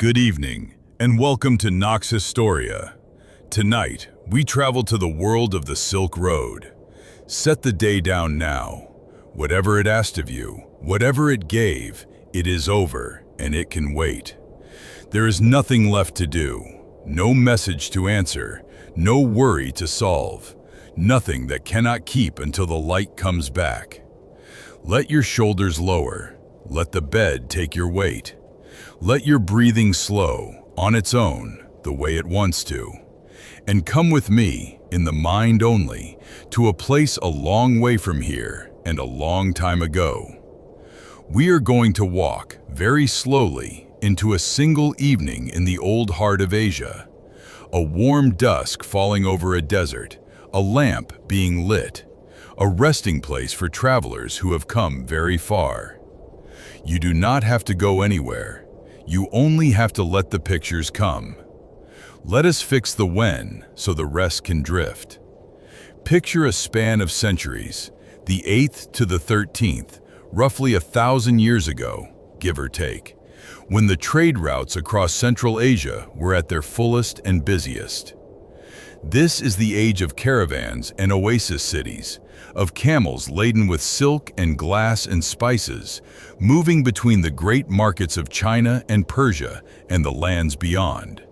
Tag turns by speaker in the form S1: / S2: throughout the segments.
S1: Good evening, and welcome to Nox Historia. Tonight, we travel to the world of the Silk Road. Set the day down now. Whatever it asked of you, whatever it gave, it is over, and it can wait. There is nothing left to do, no message to answer, no worry to solve, nothing that cannot keep until the light comes back. Let your shoulders lower, let the bed take your weight. Let your breathing slow, on its own, the way it wants to. And come with me, in the mind only, to a place a long way from here and a long time ago. We are going to walk, very slowly, into a single evening in the old heart of Asia. A warm dusk falling over a desert, a lamp being lit, a resting place for travelers who have come very far. You do not have to go anywhere. You only have to let the pictures come. Let us fix the when so the rest can drift. Picture a span of centuries, the 8th to the 13th, roughly 1,000 years ago, give or take, when the trade routes across Central Asia were at their fullest and busiest. This is the age of caravans and oasis cities, of camels laden with silk and glass and spices, moving between the great markets of China and Persia and the lands beyond.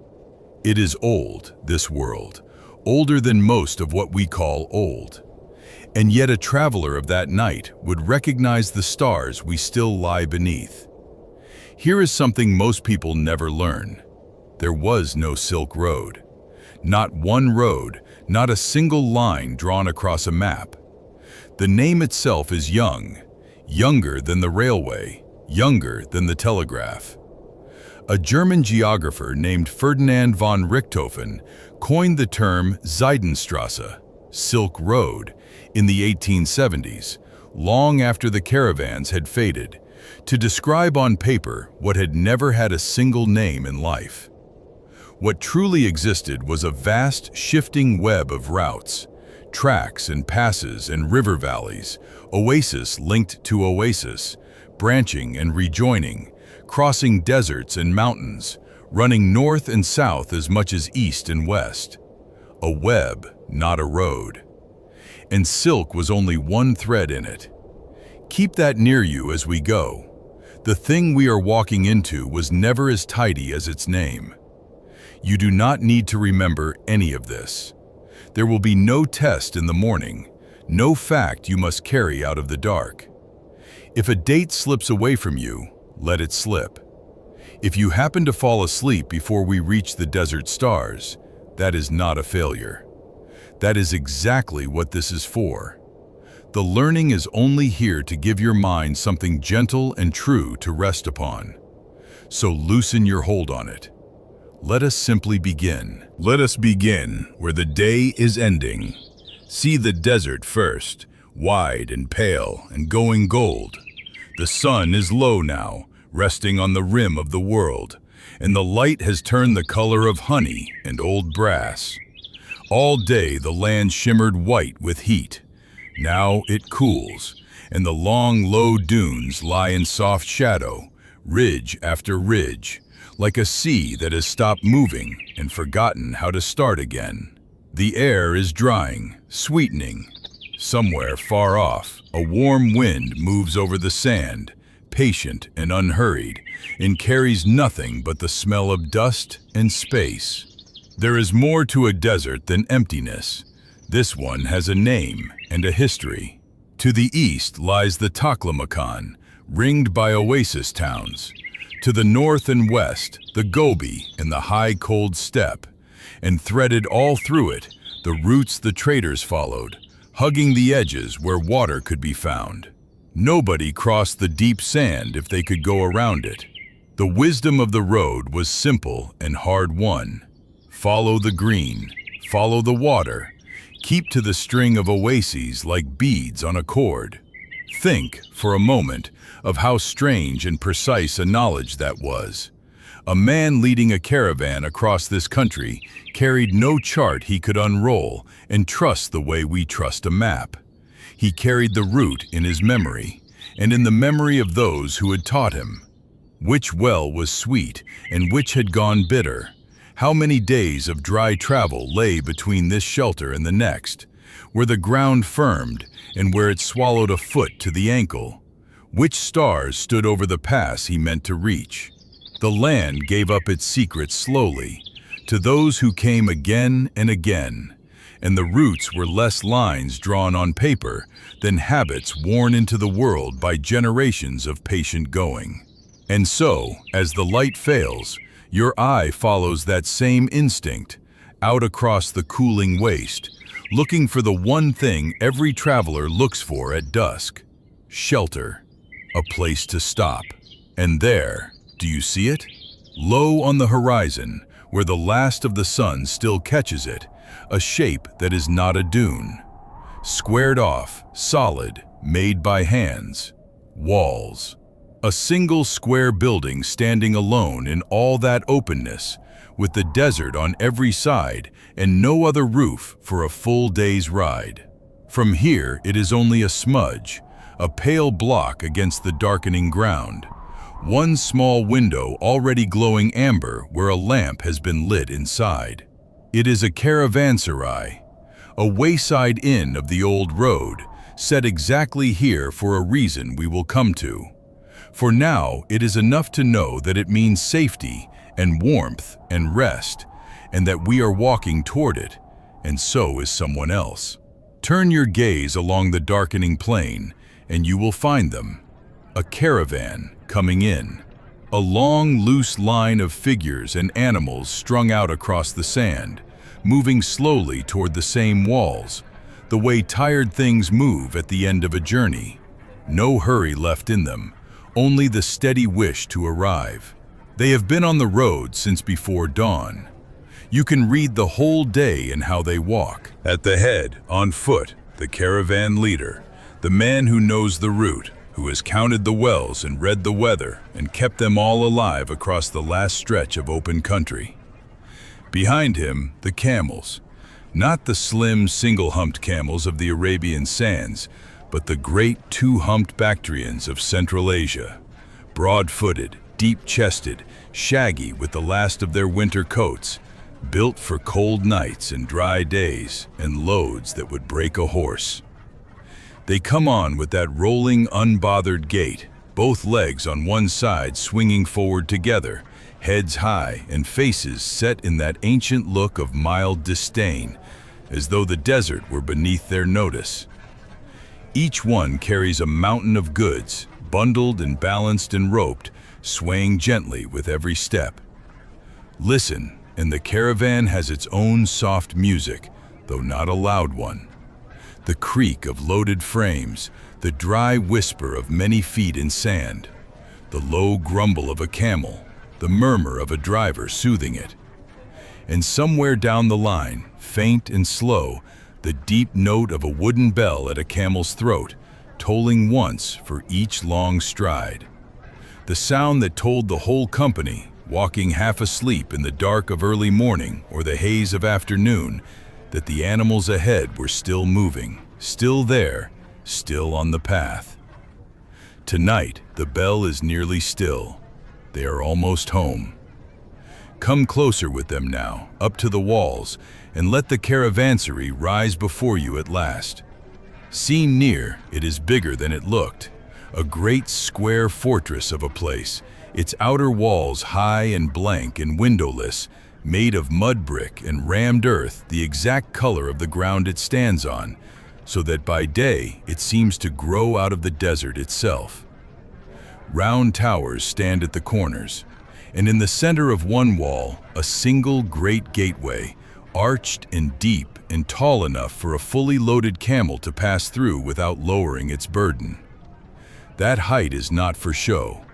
S1: It is old, this world, older than most of what we call old. And yet a traveler of that night would recognize the stars we still lie beneath. Here is something most people never learn. There was no Silk Road. Not one road, not a single line drawn across a map. The name itself is young, younger than the railway, younger than the telegraph. A German geographer named Ferdinand von Richthofen coined the term Seidenstrasse, Silk Road, in the 1870s, long after the caravans had faded, to describe on paper what had never had a single name in life. What truly existed was a vast, shifting web of routes, tracks and passes and river valleys, oasis linked to oasis, branching and rejoining, crossing deserts and mountains, running north and south as much as east and west. A web, not a road. And silk was only one thread in it. Keep that near you as we go. The thing we are walking into was never as tidy as its name. You do not need to remember any of this. There will be no test in the morning, no fact you must carry out of the dark. If a date slips away from you, let it slip. If you happen to fall asleep before we reach the desert stars, that is not a failure. That is exactly what this is for. The learning is only here to give your mind something gentle and true to rest upon. So loosen your hold on it. Let us simply begin. Let us begin where the day is ending. See the desert first, wide and pale and going gold. The sun is low now, resting on the rim of the world, and the light has turned the color of honey and old brass. All day the land shimmered white with heat. Now it cools, and the long, low dunes lie in soft shadow, ridge after ridge, like a sea that has stopped moving and forgotten how to start again. The air is drying, sweetening. Somewhere far off, a warm wind moves over the sand, patient and unhurried, and carries nothing but the smell of dust and space. There is more to a desert than emptiness. This one has a name and a history. To the east lies the Taklamakan, ringed by oasis towns. To the north and west, the Gobi and the high cold steppe, and threaded all through it, the routes the traders followed, hugging the edges where water could be found. Nobody crossed the deep sand if they could go around it. The wisdom of the road was simple and hard-won. Follow the green, follow the water, keep to the string of oases like beads on a cord. Think, for a moment, of how strange and precise a knowledge that was. A man leading a caravan across this country carried no chart he could unroll and trust the way we trust a map. He carried the route in his memory, and in the memory of those who had taught him. Which well was sweet and which had gone bitter? How many days of dry travel lay between this shelter and the next, where the ground firmed and where it swallowed a foot to the ankle? Which stars stood over the pass he meant to reach? The land gave up its secrets slowly to those who came again and again, and the routes were less lines drawn on paper than habits worn into the world by generations of patient going. And so, as the light fails, your eye follows that same instinct, out across the cooling waste, looking for the one thing every traveler looks for at dusk: shelter, a place to stop. And there, do you see it? Low on the horizon, where the last of the sun still catches it, a shape that is not a dune. Squared off, solid, made by hands. Walls. A single square building standing alone in all that openness, with the desert on every side and no other roof for a full day's ride. From here it is only a smudge, a pale block against the darkening ground. One small window already glowing amber where a lamp has been lit inside. It is a caravanserai, a wayside inn of the old road, set exactly here for a reason we will come to. For now it is enough to know that it means safety and warmth and rest, and that we are walking toward it, and so is someone else. Turn your gaze along the darkening plain, and you will find them. A caravan coming in. A long, loose line of figures and animals strung out across the sand, moving slowly toward the same walls, the way tired things move at the end of a journey. No hurry left in them, only the steady wish to arrive. They have been on the road since before dawn. You can read the whole day in how they walk. At the head, on foot, the caravan leader, the man who knows the route, who has counted the wells and read the weather and kept them all alive across the last stretch of open country. Behind him, the camels, not the slim single-humped camels of the Arabian sands, but the great two-humped Bactrians of Central Asia, broad-footed, deep-chested, shaggy with the last of their winter coats, built for cold nights and dry days and loads that would break a horse. They come on with that rolling, unbothered gait, both legs on one side swinging forward together, heads high and faces set in that ancient look of mild disdain, as though the desert were beneath their notice. Each one carries a mountain of goods, bundled and balanced and roped, swaying gently with every step. Listen, and the caravan has its own soft music, though not a loud one. The creak of loaded frames, the dry whisper of many feet in sand, the low grumble of a camel, the murmur of a driver soothing it. And somewhere down the line, faint and slow, the deep note of a wooden bell at a camel's throat, tolling once for each long stride. The sound that told the whole company, walking half asleep in the dark of early morning or the haze of afternoon, that the animals ahead were still moving, still there, still on the path. Tonight, the bell is nearly still. They are almost home. Come closer with them now, up to the walls, and let the caravanserai rise before you at last. Seen near, it is bigger than it looked, a great square fortress of a place, its outer walls high and blank and windowless, made of mud brick and rammed earth, the exact color of the ground it stands on, so that by day it seems to grow out of the desert itself. Round towers stand at the corners, and in the center of one wall, a single great gateway, arched and deep and tall enough for a fully loaded camel to pass through without lowering its burden. That height is not for show.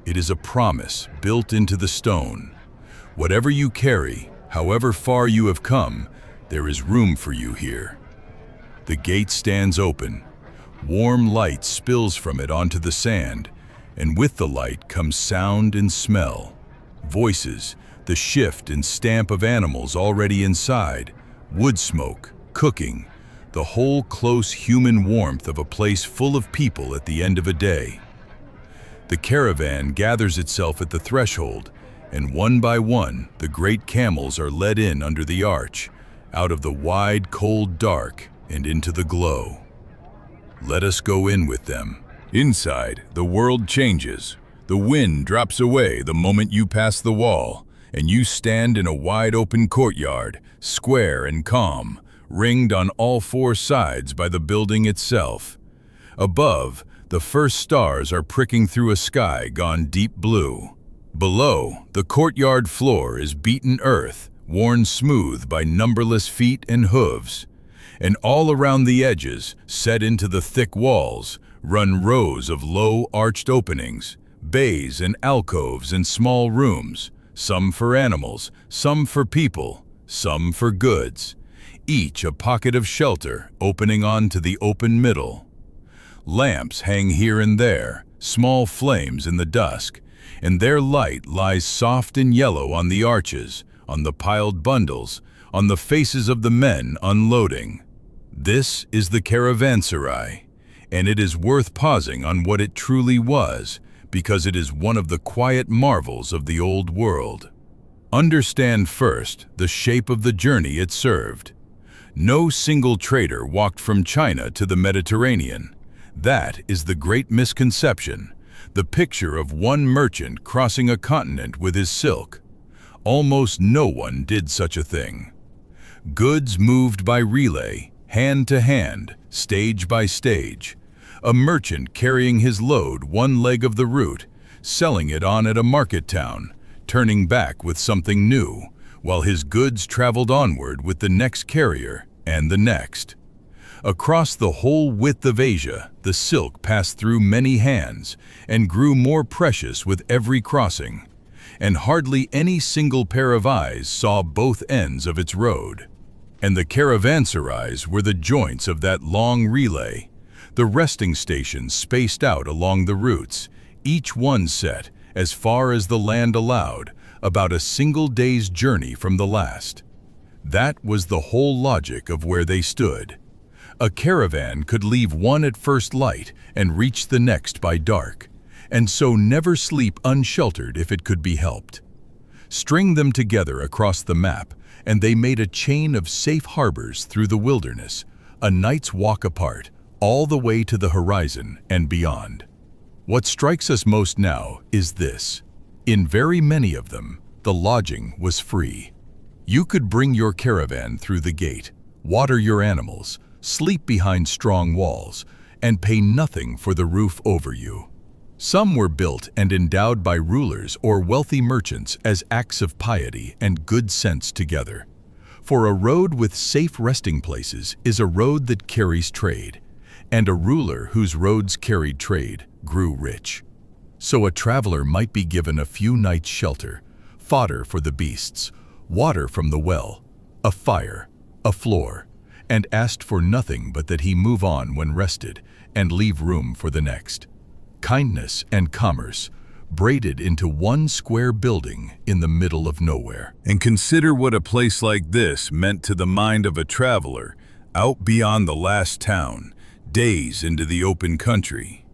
S1: It is a promise built into the stone. Whatever you carry, however far you have come, there is room for you here. The gate stands open. Warm light spills from it onto the sand, and with the light comes sound and smell. Voices, the shift and stamp of animals already inside, wood smoke, cooking, the whole close human warmth of a place full of people at the end of a day. The caravan gathers itself at the threshold, and one by one, the great camels are led in under the arch, out of the wide, cold dark and into the glow. Let us go in with them. Inside, the world changes. The wind drops away the moment you pass the wall, and you stand in a wide-open courtyard, square and calm, ringed on all four sides by the building itself. Above, the first stars are pricking through a sky gone deep blue. Below, the courtyard floor is beaten earth, worn smooth by numberless feet and hooves. And all around the edges, set into the thick walls, run rows of low arched openings, bays and alcoves and small rooms, some for animals, some for people, some for goods, each a pocket of shelter opening onto the open middle. Lamps hang here and there, small flames in the dusk, and their light lies soft and yellow on the arches, on the piled bundles, on the faces of the men unloading. This is the caravanserai, and it is worth pausing on what it truly was, because it is one of the quiet marvels of the old world. Understand first the shape of the journey it served. No single trader walked from China to the Mediterranean. That is the great misconception, the picture of one merchant crossing a continent with his silk. Almost no one did such a thing. Goods moved by relay, hand to hand, stage by stage. A merchant carrying his load one leg of the route, selling it on at a market town, turning back with something new, while his goods traveled onward with the next carrier and the next. Across the whole width of Asia, the silk passed through many hands and grew more precious with every crossing, and hardly any single pair of eyes saw both ends of its road. And the caravanserais were the joints of that long relay, the resting stations spaced out along the routes, each one set, as far as the land allowed, about a single day's journey from the last. That was the whole logic of where they stood. A caravan could leave one at first light and reach the next by dark, and so never sleep unsheltered if it could be helped. String them together across the map, and they made a chain of safe harbors through the wilderness, a night's walk apart, all the way to the horizon and beyond. What strikes us most now is this. In very many of them, the lodging was free. You could bring your caravan through the gate, water your animals, sleep behind strong walls, and pay nothing for the roof over you. Some were built and endowed by rulers or wealthy merchants as acts of piety and good sense together. For a road with safe resting places is a road that carries trade, and a ruler whose roads carried trade grew rich. So a traveler might be given a few nights' shelter, fodder for the beasts, water from the well, a fire, a floor, and asked for nothing but that he move on when rested and leave room for the next. Kindness and commerce braided into one square building in the middle of nowhere.
S2: And consider what a place like this meant to the mind of a traveler out beyond the last town, days into the open country.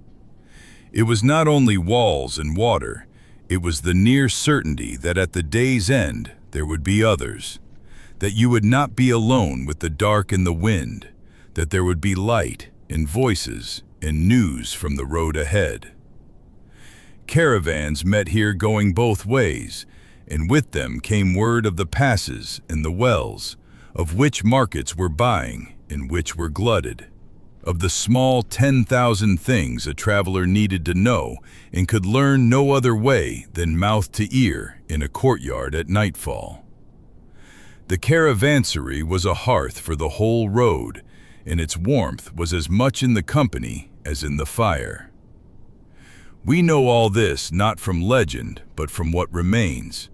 S2: It was not only walls and water, it was the near certainty that at the day's end there would be others, that you would not be alone with the dark and the wind, that there would be light and voices and news from the road ahead. Caravans met here going both ways, and with them came word of the passes and the wells, of which markets were buying and which were glutted, of the small 10,000 things a traveler needed to know and could learn no other way than mouth to ear in a courtyard at nightfall. The caravanserai was a hearth for the whole road, and its warmth was as much in the company as in the fire. We know all this not from legend, but from what remains,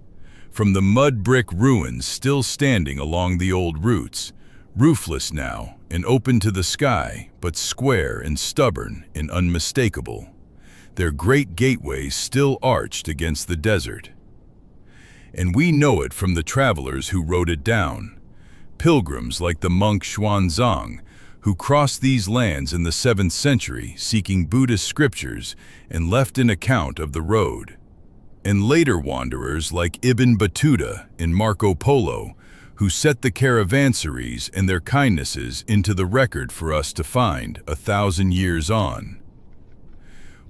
S2: from the mud brick ruins still standing along the old routes, roofless now and open to the sky, but square and stubborn and unmistakable, their great gateways still arched against the desert. And we know it from the travelers who wrote it down, pilgrims like the monk Xuanzang, who crossed these lands in the 7th century seeking Buddhist scriptures and left an account of the road. And later wanderers like Ibn Battuta and Marco Polo, who set the caravanserais and their kindnesses into the record for us to find 1,000 years on.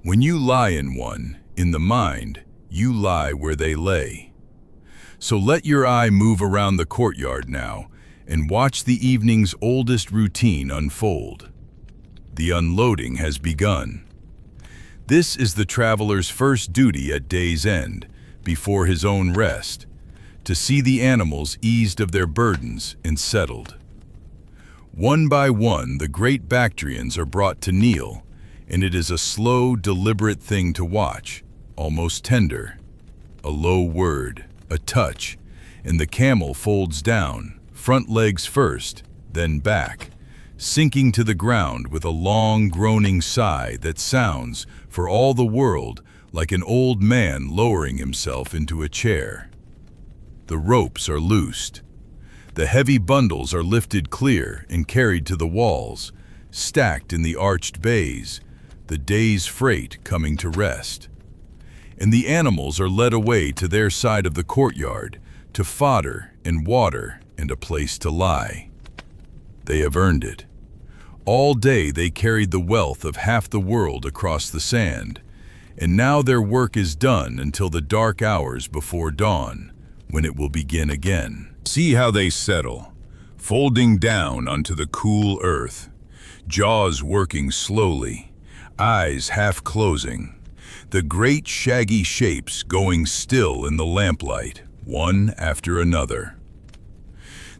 S2: When you lie in one, in the mind, you lie where they lay. So let your eye move around the courtyard now and watch the evening's oldest routine unfold. The unloading has begun. This is the traveler's first duty at day's end, before his own rest, to see the animals eased of their burdens and settled. One by one, the great Bactrians are brought to kneel, and it is a slow, deliberate thing to watch, almost tender. A low word, a touch, and the camel folds down, front legs first, then back, sinking to the ground with a long, groaning sigh that sounds, for all the world, like an old man lowering himself into a chair. The ropes are loosed. The heavy bundles are lifted clear and carried to the walls, stacked in the arched bays, the day's freight coming to rest. And the animals are led away to their side of the courtyard, to fodder and water and a place to lie. They have earned it. All day they carried the wealth of half the world across the sand, and now their work is done until the dark hours before dawn, when it will begin again.
S1: See how they settle, folding down onto the cool earth, jaws working slowly, eyes half closing, the great shaggy shapes going still in the lamplight, one after another.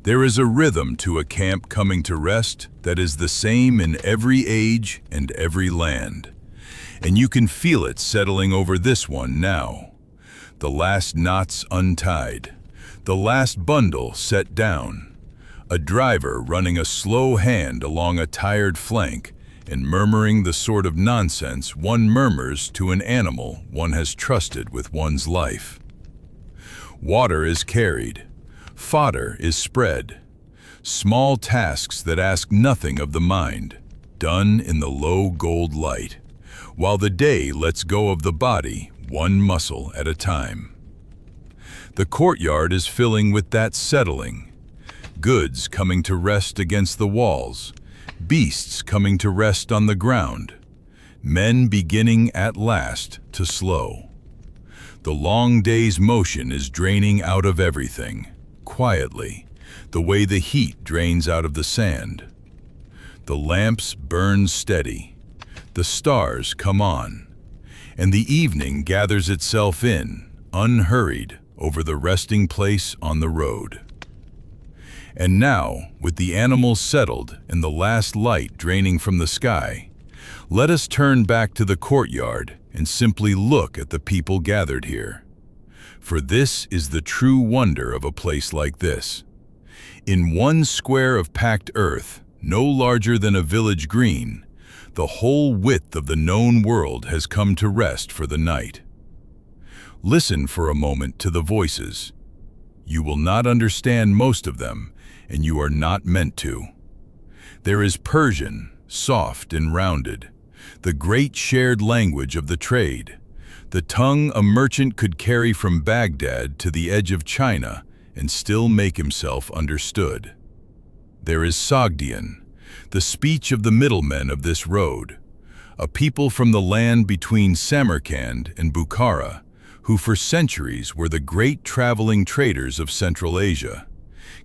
S1: There is a rhythm to a camp coming to rest that is the same in every age and every land. And you can feel it settling over this one now. The last knots untied, the last bundle set down, a driver running a slow hand along a tired flank and murmuring the sort of nonsense one murmurs to an animal one has trusted with one's life. Water is carried, fodder is spread, small tasks that ask nothing of the mind, done in the low gold light, while the day lets go of the body one muscle at a time. The courtyard is filling with that settling, goods coming to rest against the walls, beasts coming to rest on the ground, men beginning at last to slow. The long day's motion is draining out of everything, quietly, the way the heat drains out of the sand. The lamps burn steady, the stars come on, and the evening gathers itself in, unhurried, over the resting place on the road. And now, with the animals settled and the last light draining from the sky, let us turn back to the courtyard and simply look at the people gathered here. For this is the true wonder of a place like this. In one square of packed earth, no larger than a village green, the whole width of the known world has come to rest for the night. Listen for a moment to the voices. You will not understand most of them, and you are not meant to. There is Persian, soft and rounded, the great shared language of the trade, the tongue a merchant could carry from Baghdad to the edge of China and still make himself understood. There is Sogdian, the speech of the middlemen of this road, a people from the land between Samarkand and Bukhara, who for centuries were the great traveling traders of Central Asia,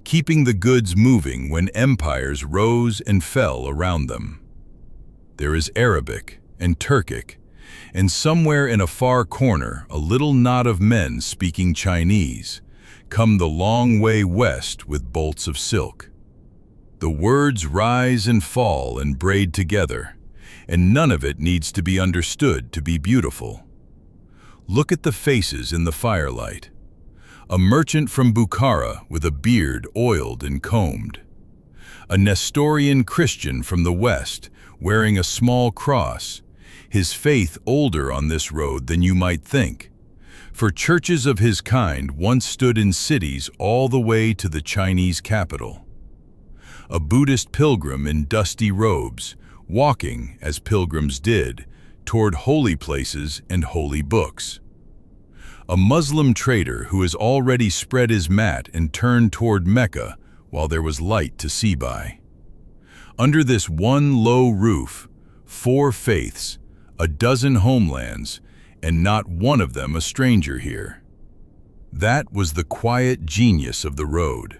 S1: keeping the goods moving when empires rose and fell around them. There is Arabic and Turkic, and somewhere in a far corner a little knot of men speaking Chinese, come the long way west with bolts of silk. The words rise and fall and braid together, and none of it needs to be understood to be beautiful. Look at the faces in the firelight. A merchant from Bukhara with a beard oiled and combed. A Nestorian Christian from the west wearing a small cross, his faith older on this road than you might think, for churches of his kind once stood in cities all the way to the Chinese capital.
S2: a Buddhist pilgrim in dusty robes, walking, as pilgrims did, toward holy places and holy books. A Muslim trader who has already spread his mat and turned toward Mecca while there was light to see by. Under this one low roof, 4 faiths, a dozen homelands, and not one of them a stranger here. That was the quiet genius of the road.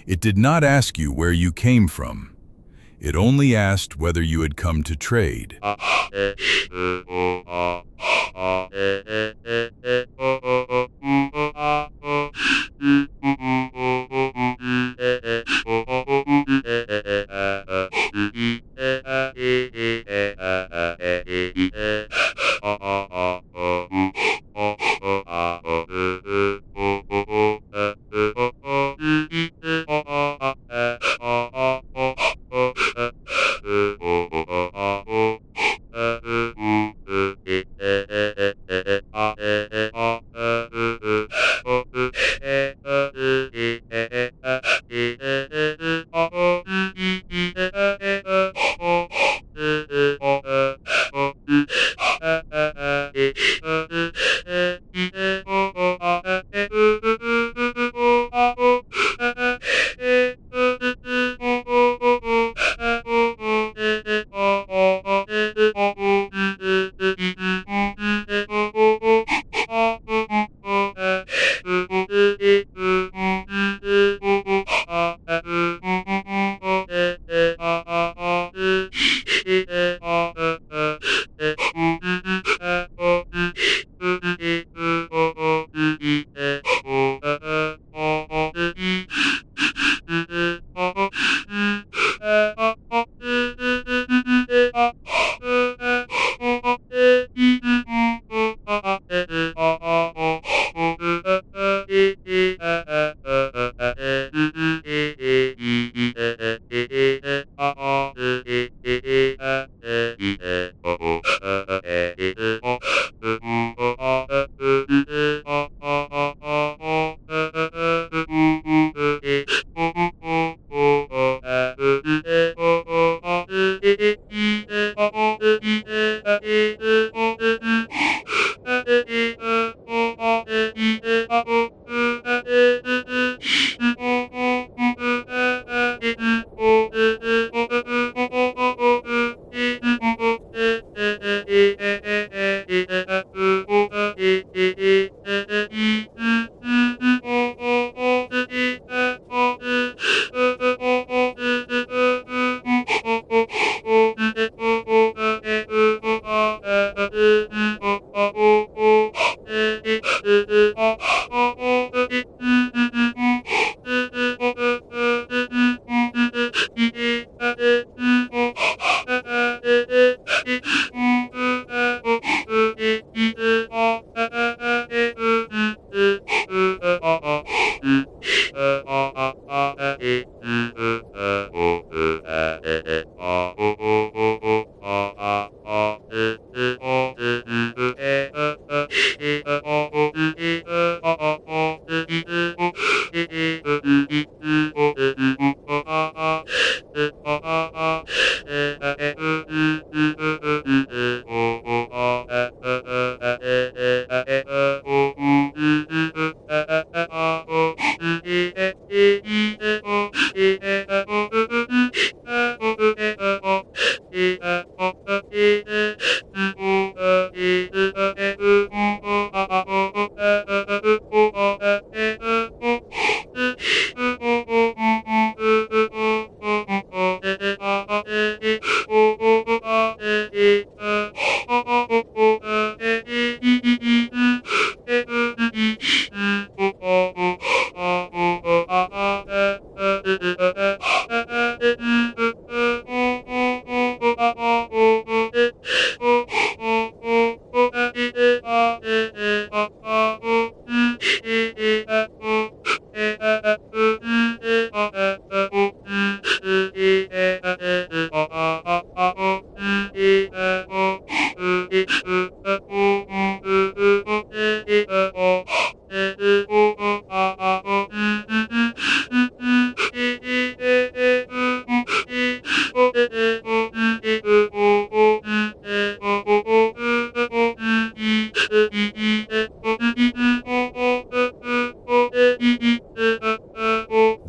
S2: It did not ask you where you came from. It only asked whether you had come to trade.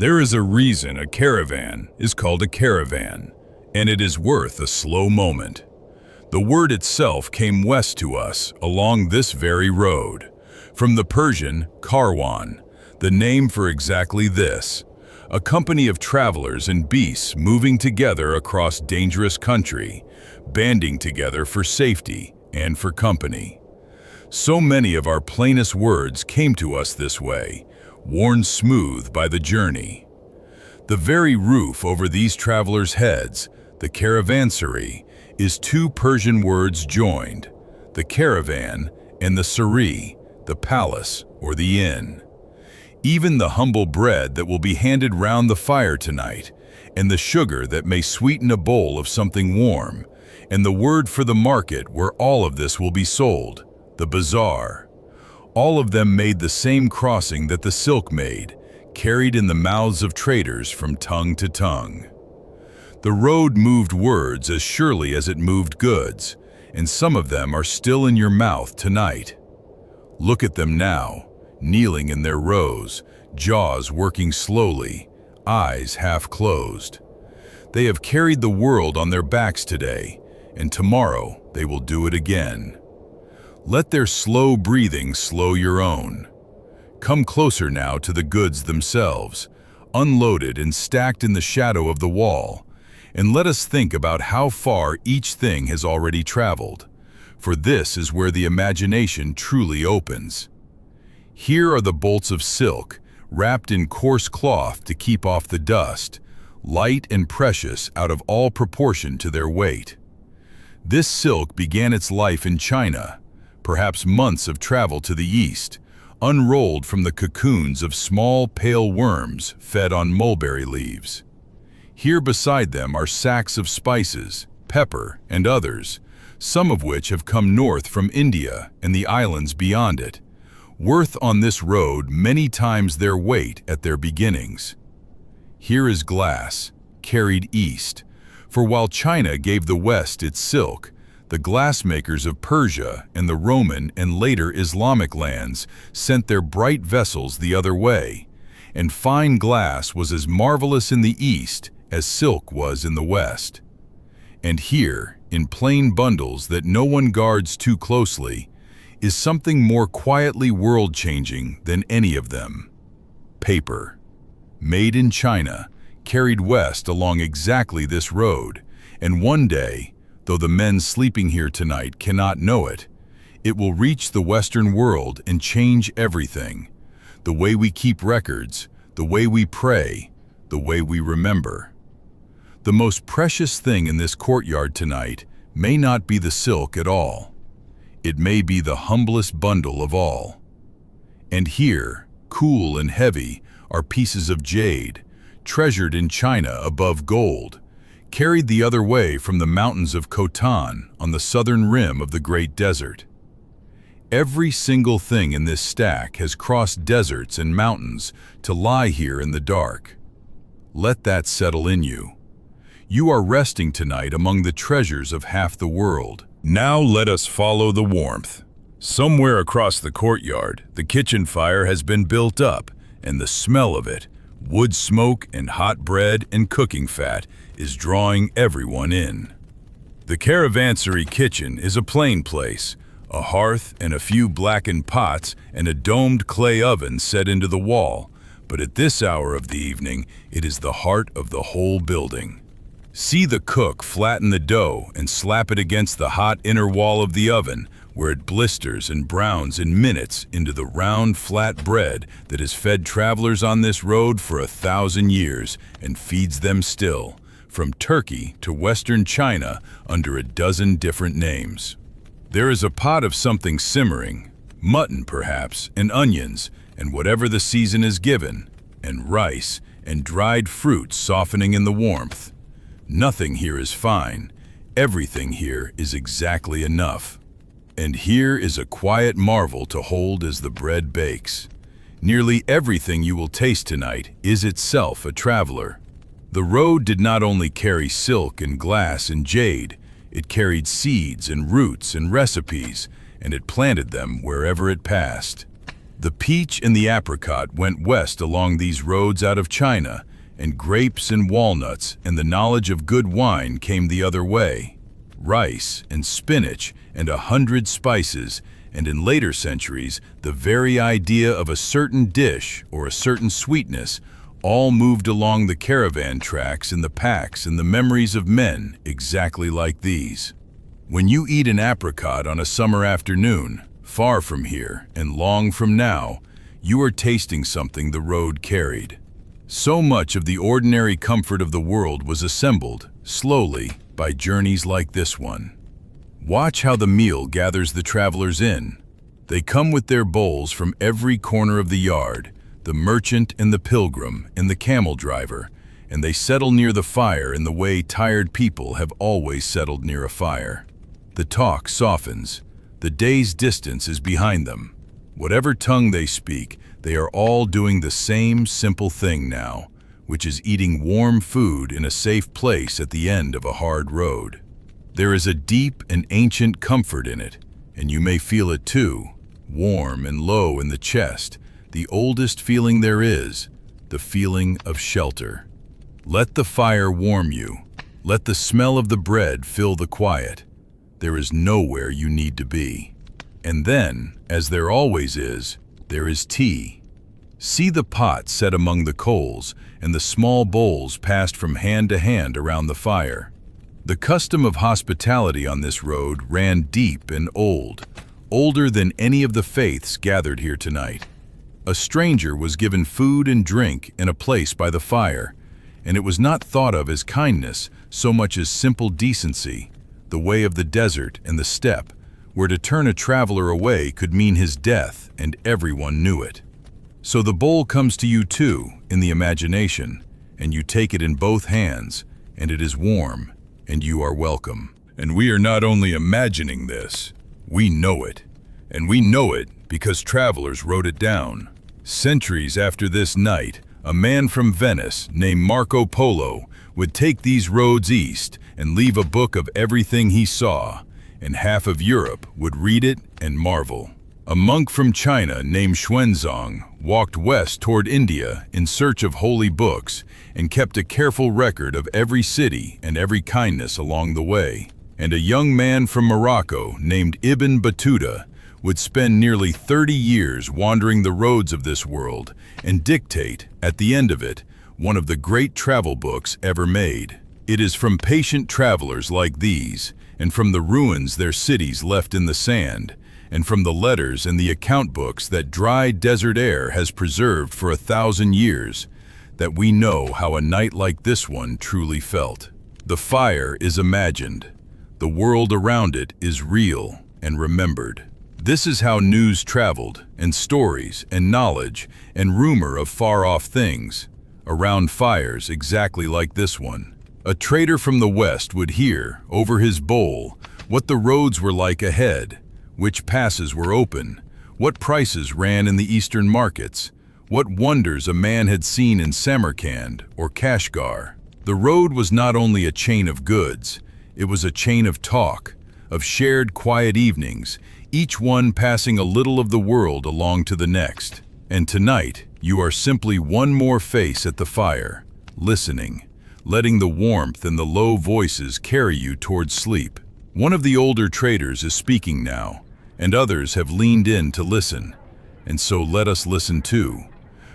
S1: There is a reason a caravan is called a caravan, and it is worth a slow moment. The word itself came west to us along this very road, from the Persian caravan, the name for exactly this, a company of travelers and beasts moving together across dangerous country, banding together for safety and for company. So many of our plainest words came to us this way, worn smooth by the journey. The very roof over these travelers' heads, the caravanserai, is two Persian words joined, the caravan and the serai, the palace or the inn. Even the humble bread that will be handed round the fire tonight, and the sugar that may sweeten a bowl of something warm, and the word for the market where all of this will be sold, the bazaar. All of them made the same crossing that the silk made, carried in the mouths of traders from tongue to tongue. The road moved words as surely as it moved goods, and some of them are still in your mouth tonight. Look at them now, kneeling in their rows, jaws working slowly, eyes half closed. They have carried the world on their backs today, and tomorrow they will do it again. Let their slow breathing slow your own. Come closer now to the goods themselves, unloaded and stacked in the shadow of the wall, and let us think about how far each thing has already traveled, for this is where the imagination truly opens. Here are the bolts of silk, wrapped in coarse cloth to keep off the dust, light and precious out of all proportion to their weight. This silk began its life in China, perhaps months of travel to the east, unrolled from the cocoons of small pale worms fed on mulberry leaves. Here beside them are sacks of spices, pepper, and others, some of which have come north from India and the islands beyond it, worth on this road many times their weight at their beginnings. Here is glass, carried east, for while China gave the West its silk, the glassmakers of Persia and the Roman and later Islamic lands sent their bright vessels the other way, and fine glass was as marvelous in the East as silk was in the West. And here, in plain bundles that no one guards too closely, is something more quietly world-changing than any of them. Paper. Made in China, carried west along exactly this road, and one day, though the men sleeping here tonight cannot know it, it will reach the Western world and change everything. The way we keep records, the way we pray, the way we remember. The most precious thing in this courtyard tonight may not be the silk at all. It may be the humblest bundle of all. And here, cool and heavy, are pieces of jade, treasured in China above gold, carried the other way from the mountains of Khotan on the southern rim of the Great Desert. Every single thing in this stack has crossed deserts and mountains to lie here in the dark. Let that settle in you. You are resting tonight among the treasures of half the world. Now let us follow the warmth. Somewhere across the courtyard, the kitchen fire has been built up, and the smell of it, wood smoke and hot bread and cooking fat, is drawing everyone in. The caravanserai kitchen is a plain place, a hearth and a few blackened pots and a domed clay oven set into the wall, but at this hour of the evening, it is the heart of the whole building. See the cook flatten the dough and slap it against the hot inner wall of the oven, where it blisters and browns in minutes into the round, flat bread that has fed travelers on this road for 1,000 years and feeds them still, from Turkey to Western China under a dozen different names. There is a pot of something simmering, mutton perhaps, and onions, and whatever the season is given, and rice, and dried fruit softening in the warmth. Nothing here is fine. Everything here is exactly enough. And here is a quiet marvel to hold as the bread bakes. Nearly everything you will taste tonight is itself a traveler. The road did not only carry silk and glass and jade, it carried seeds and roots and recipes, and it planted them wherever it passed.
S2: The peach and the apricot went west along these roads out of China, and grapes and walnuts and the knowledge of good wine came the other way. Rice and spinach and 100 spices, and in later centuries, the very idea of a certain dish or a certain sweetness all moved along the caravan tracks in the packs and the memories of men exactly like these. When you eat an apricot on a summer afternoon, far from here and long from now, you are tasting something the road carried. So much of the ordinary comfort of the world was assembled, slowly, by journeys like this one. Watch how the meal gathers the travelers in. They come with their bowls from every corner of the yard, the merchant and the pilgrim and the camel driver, and they settle near the fire in the way tired people have always settled near a fire. The talk softens. The day's distance is behind them. Whatever tongue they speak, they are all doing the same simple thing now, which is eating warm food in a safe place at the end of a hard road. There is a deep and ancient comfort in it, and you may feel it too, warm and low in the chest, the oldest feeling there is, the feeling of shelter. Let the fire warm you. Let the smell of the bread fill the quiet. There is nowhere you need to be. And then, as there always is, there is tea. See the pot set among the coals and the small bowls passed from hand to hand around the fire. The custom of hospitality on this road ran deep and old, older than any of the faiths gathered here tonight. A stranger was given food and drink in a place by the fire, and it was not thought of as kindness so much as simple decency. The way of the desert and the steppe, where to turn a traveler away could mean his death, and everyone knew it. So the bowl comes to you too, in the imagination, and you take it in both hands, and it is warm, and you are welcome. And we are not only imagining this, we know it. And we know it because travelers wrote it down. Centuries after this night, a man from Venice named Marco Polo would take these roads east and leave a book of everything he saw, and half of Europe would read it and marvel. A monk from China named Xuanzang walked west toward India in search of holy books and kept a careful record of every city and every kindness along the way. And a young man from Morocco named Ibn Battuta would spend nearly 30 years wandering the roads of this world and dictate, at the end of it, one of the great travel books ever made. It is from patient travelers like these, and from the ruins their cities left in the sand, and from the letters and the account books that dry desert air has preserved for 1,000 years, that we know how a night like this one truly felt. The fire is imagined. The world around it is real and remembered. This is how news traveled, and stories, and knowledge, and rumor of far-off things, around fires exactly like this one. A trader from the west would hear, over his bowl, what the roads were like ahead, which passes were open, what prices ran in the eastern markets, what wonders a man had seen in Samarkand or Kashgar. The road was not only a chain of goods, it was a chain of talk, of shared quiet evenings, each one passing a little of the world along to the next. And tonight, you are simply one more face at the fire, listening, letting the warmth and the low voices carry you towards sleep. One of the older traders is speaking now, and others have leaned in to listen. And so let us listen too,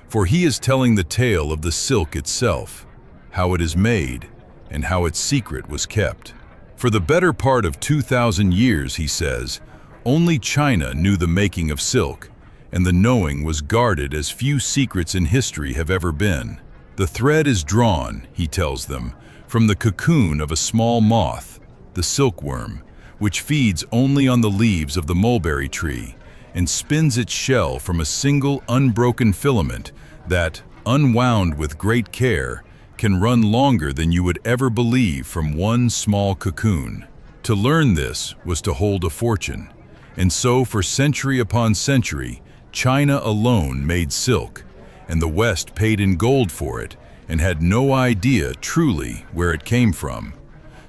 S2: for he is telling the tale of the silk itself, how it is made, and how its secret was kept. For the better part of 2,000 years, he says, only China knew the making of silk, and the knowing was guarded as few secrets in history have ever been. The thread is drawn, he tells them, from the cocoon of a small moth, the silkworm, which feeds only on the leaves of the mulberry tree, and spins its shell from a single unbroken filament that, unwound with great care, can run longer than you would ever believe from one small cocoon. To learn this was to hold a fortune. And so for century upon century, China alone made silk, and the West paid in gold for it and had no idea truly where it came from.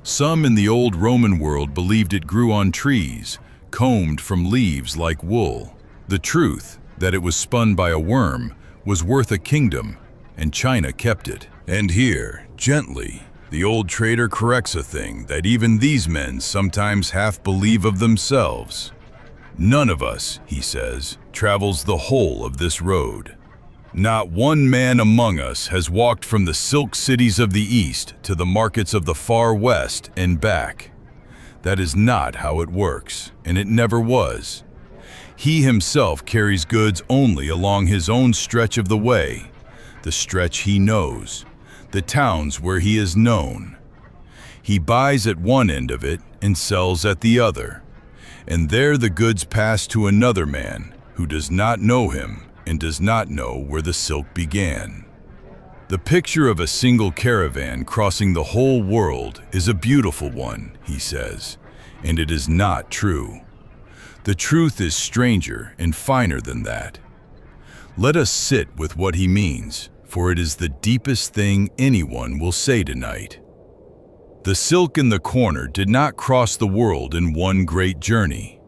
S2: Some in the old Roman world believed it grew on trees, combed from leaves like wool. The truth that it was spun by a worm was worth a kingdom, and China kept it. And here, gently, the old trader corrects a thing that even these men sometimes half believe of themselves. None of us, he says, travels the whole of this road. Not one man among us has walked from the silk cities of the East to the markets of the far West and back. That is not how it works, and it never was. He himself carries goods only along his own stretch of the way, the stretch he knows, the towns where he is known. He buys at one end of it and sells at the other, and there the goods pass to another man who does not know him and does not know where the silk began. The picture of a single caravan crossing the whole world is a beautiful one, he says, and it is not true. The truth is stranger and finer than that. Let us sit with what he means, for it is the deepest thing anyone will say tonight. The silk in the corner did not cross the world in one great journey.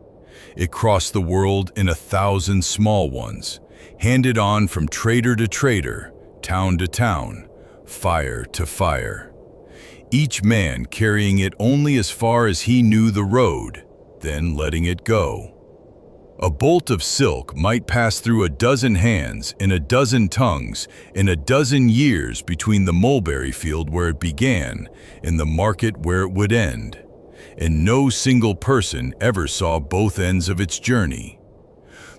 S2: It crossed the world in 1,000 small ones, handed on from trader to trader, town to town, fire to fire. Each man carrying it only as far as he knew the road, then letting it go. A bolt of silk might pass through 12 hands in 12 tongues in 12 years between the mulberry field where it began and the market where it would end, and no single person ever saw both ends of its journey.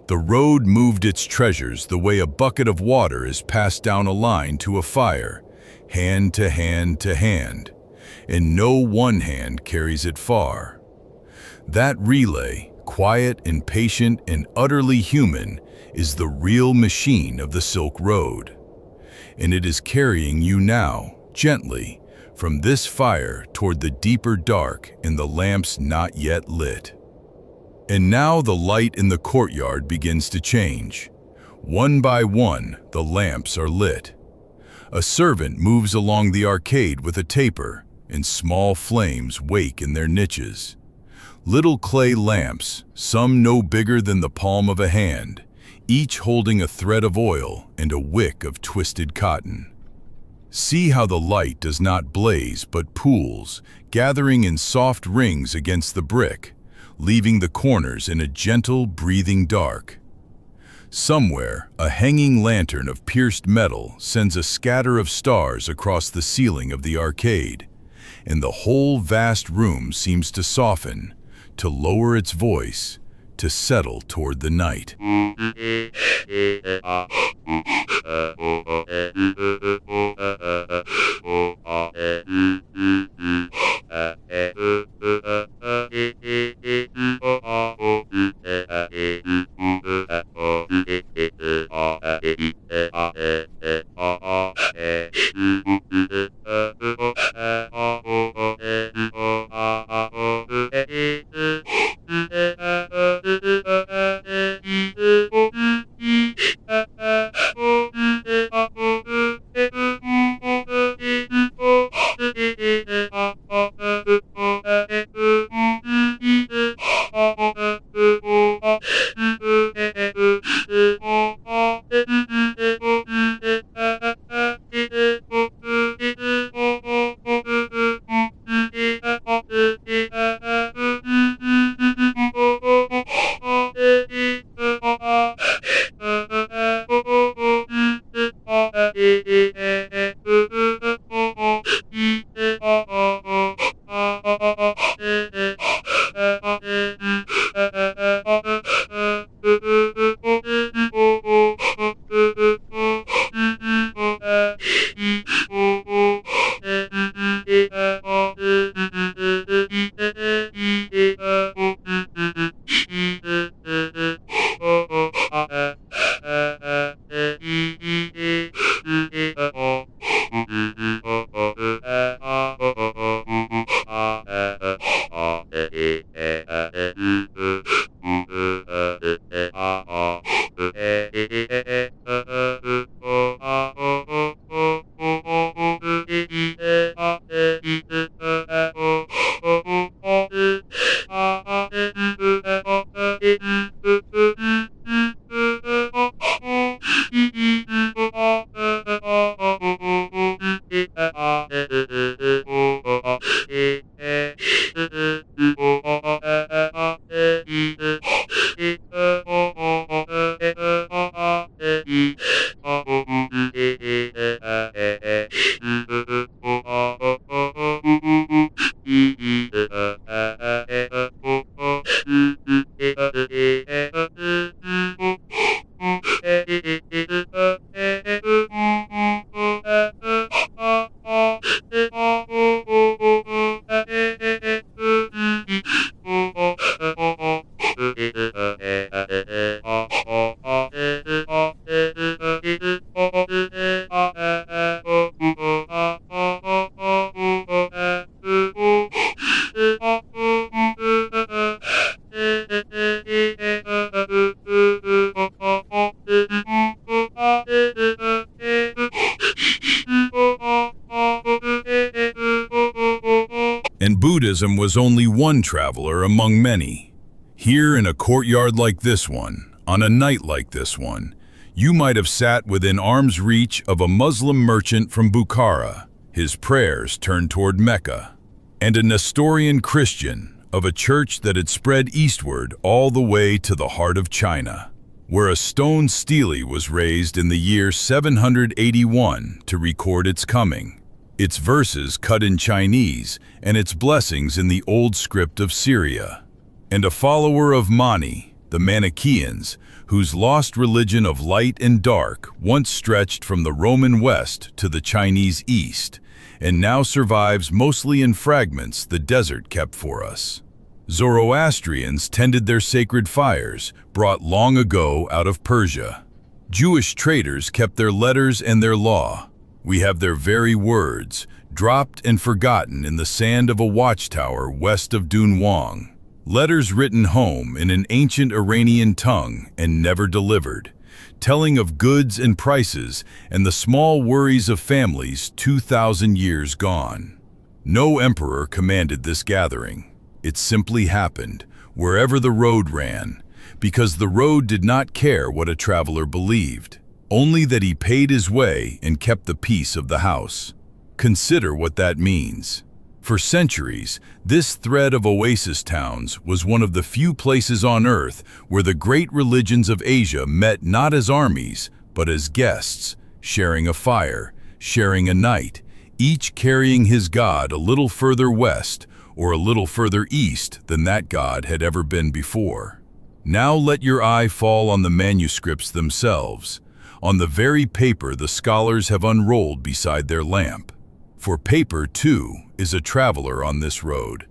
S2: The road moved its treasures the way a bucket of water is passed down a line to a fire, hand to hand to hand, and no one hand carries it far. That relay, quiet and patient and utterly human, is the real machine of the Silk Road. And it is carrying you now, gently, from this fire toward the deeper dark and the lamps not yet lit. And now the light in the courtyard begins to change. One by one, the lamps are lit. A servant moves along the arcade with a taper, and small flames wake in their niches. Little clay lamps, some no bigger than the palm of a hand, each holding a thread of oil and a wick of twisted cotton. See how the light does not blaze but pools, gathering in soft rings against the brick, leaving the corners in a gentle, breathing dark. Somewhere, a hanging lantern of pierced metal sends a scatter of stars across the ceiling of the arcade, and the whole vast room seems to soften, to lower its voice, to settle toward the night.
S1: and Buddhism was only one traveler among many. Here in a courtyard like this one, on a night like this one, you might have sat within arm's reach of a Muslim merchant from Bukhara, his prayers turned toward Mecca, and a Nestorian Christian of a church that had spread eastward all the way to the heart of China, where a stone stele was raised in the year 781 to record its coming, its verses cut in Chinese and its blessings in the old script of Syria, and a follower of Mani, the Manichaeans, whose lost religion of light and dark once stretched from the Roman West to the Chinese East, and now survives mostly in fragments the desert kept for us. Zoroastrians tended their sacred fires, brought long ago out of Persia. Jewish traders kept their letters and their law. We have their very words, dropped and forgotten in the sand of a watchtower west of Dunhuang. Letters written home in an ancient Iranian tongue and never delivered, telling of goods and prices and the small worries of families 2,000 years gone. No emperor commanded this gathering. It simply happened, wherever the road ran, because the road did not care what a traveler believed, only that he paid his way and kept the peace of the house. Consider what that means. For centuries, this thread of oasis towns was one of the few places on earth where the great religions of Asia met not as armies, but as guests, sharing a fire, sharing a night, each carrying his god a little further west or a little further east than that god had ever been before. Now let your eye fall on the manuscripts themselves, on the very paper the scholars have unrolled beside their lamp. For paper, too, is a traveler on this road,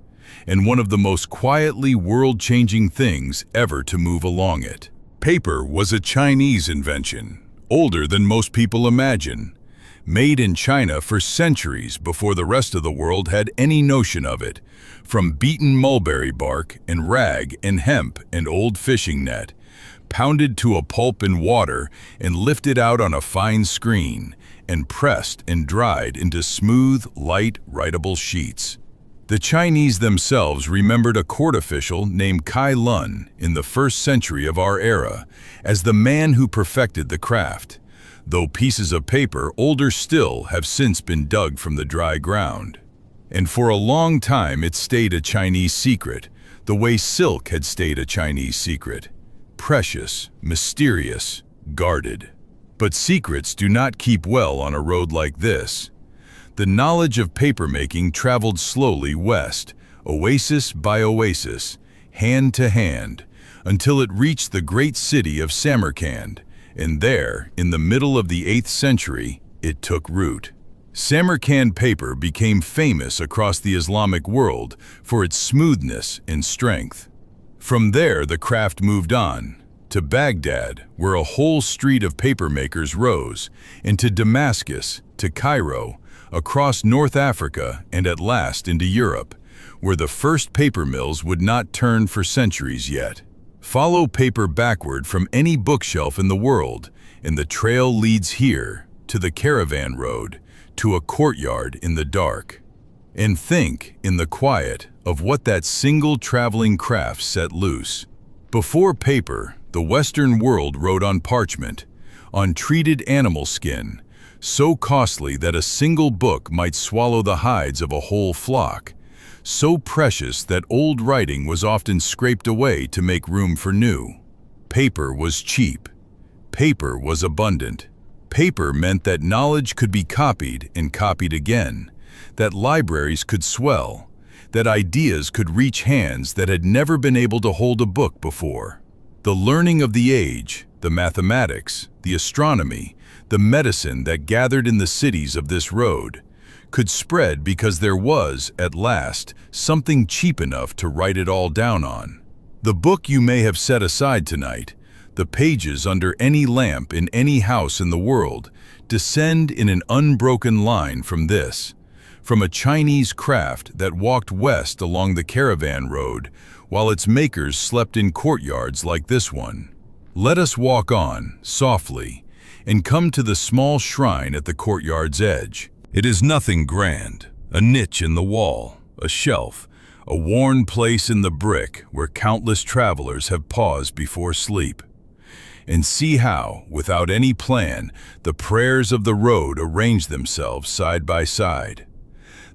S1: and one of the most quietly world-changing things ever to move along it. Paper was a Chinese invention, older than most people imagine, made in China for centuries before the rest of the world had any notion of it, from beaten mulberry bark and rag and hemp and old fishing net, pounded to a pulp in water and lifted out on a fine screen, and pressed and dried into smooth, light, writable sheets. The Chinese themselves remembered a court official named Kai Lun in the 1st century of our era as the man who perfected the craft, though pieces of paper older still have since been dug from the dry ground. And for a long time it stayed a Chinese secret, the way silk had stayed a Chinese secret. Precious, mysterious, guarded. But secrets do not keep well on a road like this. The knowledge of papermaking traveled slowly west, oasis by oasis, hand to hand, until it reached the great city of Samarkand, and there, in the middle of the 8th century, it took root. Samarkand paper became famous across the Islamic world for its smoothness and strength. From there, the craft moved on to Baghdad, where a whole street of papermakers rose, and to Damascus, to Cairo, across North Africa, and at last into Europe, where the first paper mills would not turn for centuries yet. Follow paper backward from any bookshelf in the world, and the trail leads here, to the caravan road, to a courtyard in the dark. And think, in the quiet, of what that single traveling craft set loose. Before paper, the Western world wrote on parchment, on treated animal skin, so costly that a single book might swallow the hides of a whole flock, so precious that old writing was often scraped away to make room for new. Paper was cheap. Paper was abundant. Paper meant that knowledge could be copied and copied again, that libraries could swell, that ideas could reach hands that had never been able to hold a book before. The learning of the age, the mathematics, the astronomy, the medicine that gathered in the cities of this road, could spread because there was, at last, something cheap enough to write it all down on. The book you may have set aside tonight, the pages under any lamp in any house in the world, descend in an unbroken line from this, from a Chinese craft that walked west along the caravan road, while its makers slept in courtyards like this one. Let us walk on, softly, and come to the small shrine at the courtyard's edge. It is nothing grand, a niche in the wall, a shelf, a worn place in the brick where countless travelers have paused before sleep. And see how, without any plan, the prayers of the road arrange themselves side by side.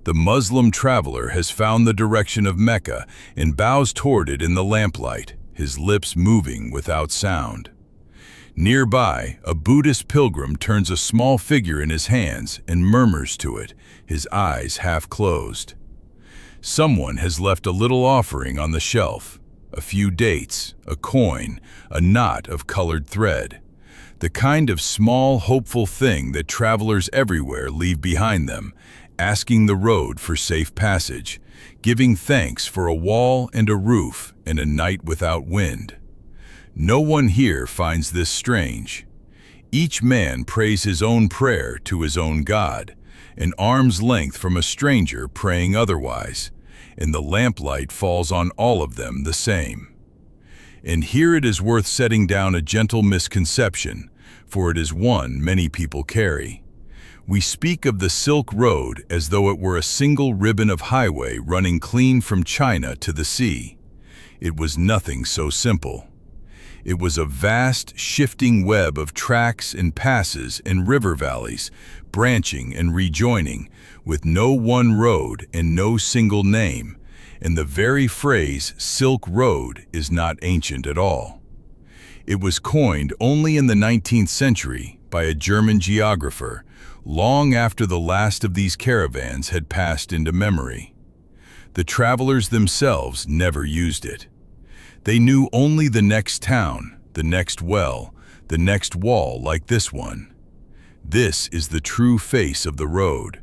S1: The Muslim traveler has found the direction of Mecca and bows toward it in the lamplight, his lips moving without sound. Nearby, a Buddhist pilgrim turns a small figure in his hands and murmurs to it, his eyes half closed. Someone has left a little offering on the shelf, a few dates, a coin, a knot of colored thread, the kind of small, hopeful thing that travelers everywhere leave behind them, asking the road for safe passage, giving thanks for a wall and a roof and a night without wind. No one here finds this strange. Each man prays his own prayer to his own God, an arm's length from a stranger praying otherwise, and the lamplight falls on all of them the same. And here it is worth setting down a gentle misconception, for it is one many people carry. We speak of the Silk Road as though it were a single ribbon of highway running clean from China to the sea. It was nothing so simple. It was a vast, shifting web of tracks and passes and river valleys, branching and rejoining, with no one road and no single name, and the very phrase Silk Road is not ancient at all. It was coined only in the 19th century by a German geographer, long after the last of these caravans had passed into memory. The travelers themselves never used it. They knew only the next town, the next well, the next wall like this one. This is the true face of the road.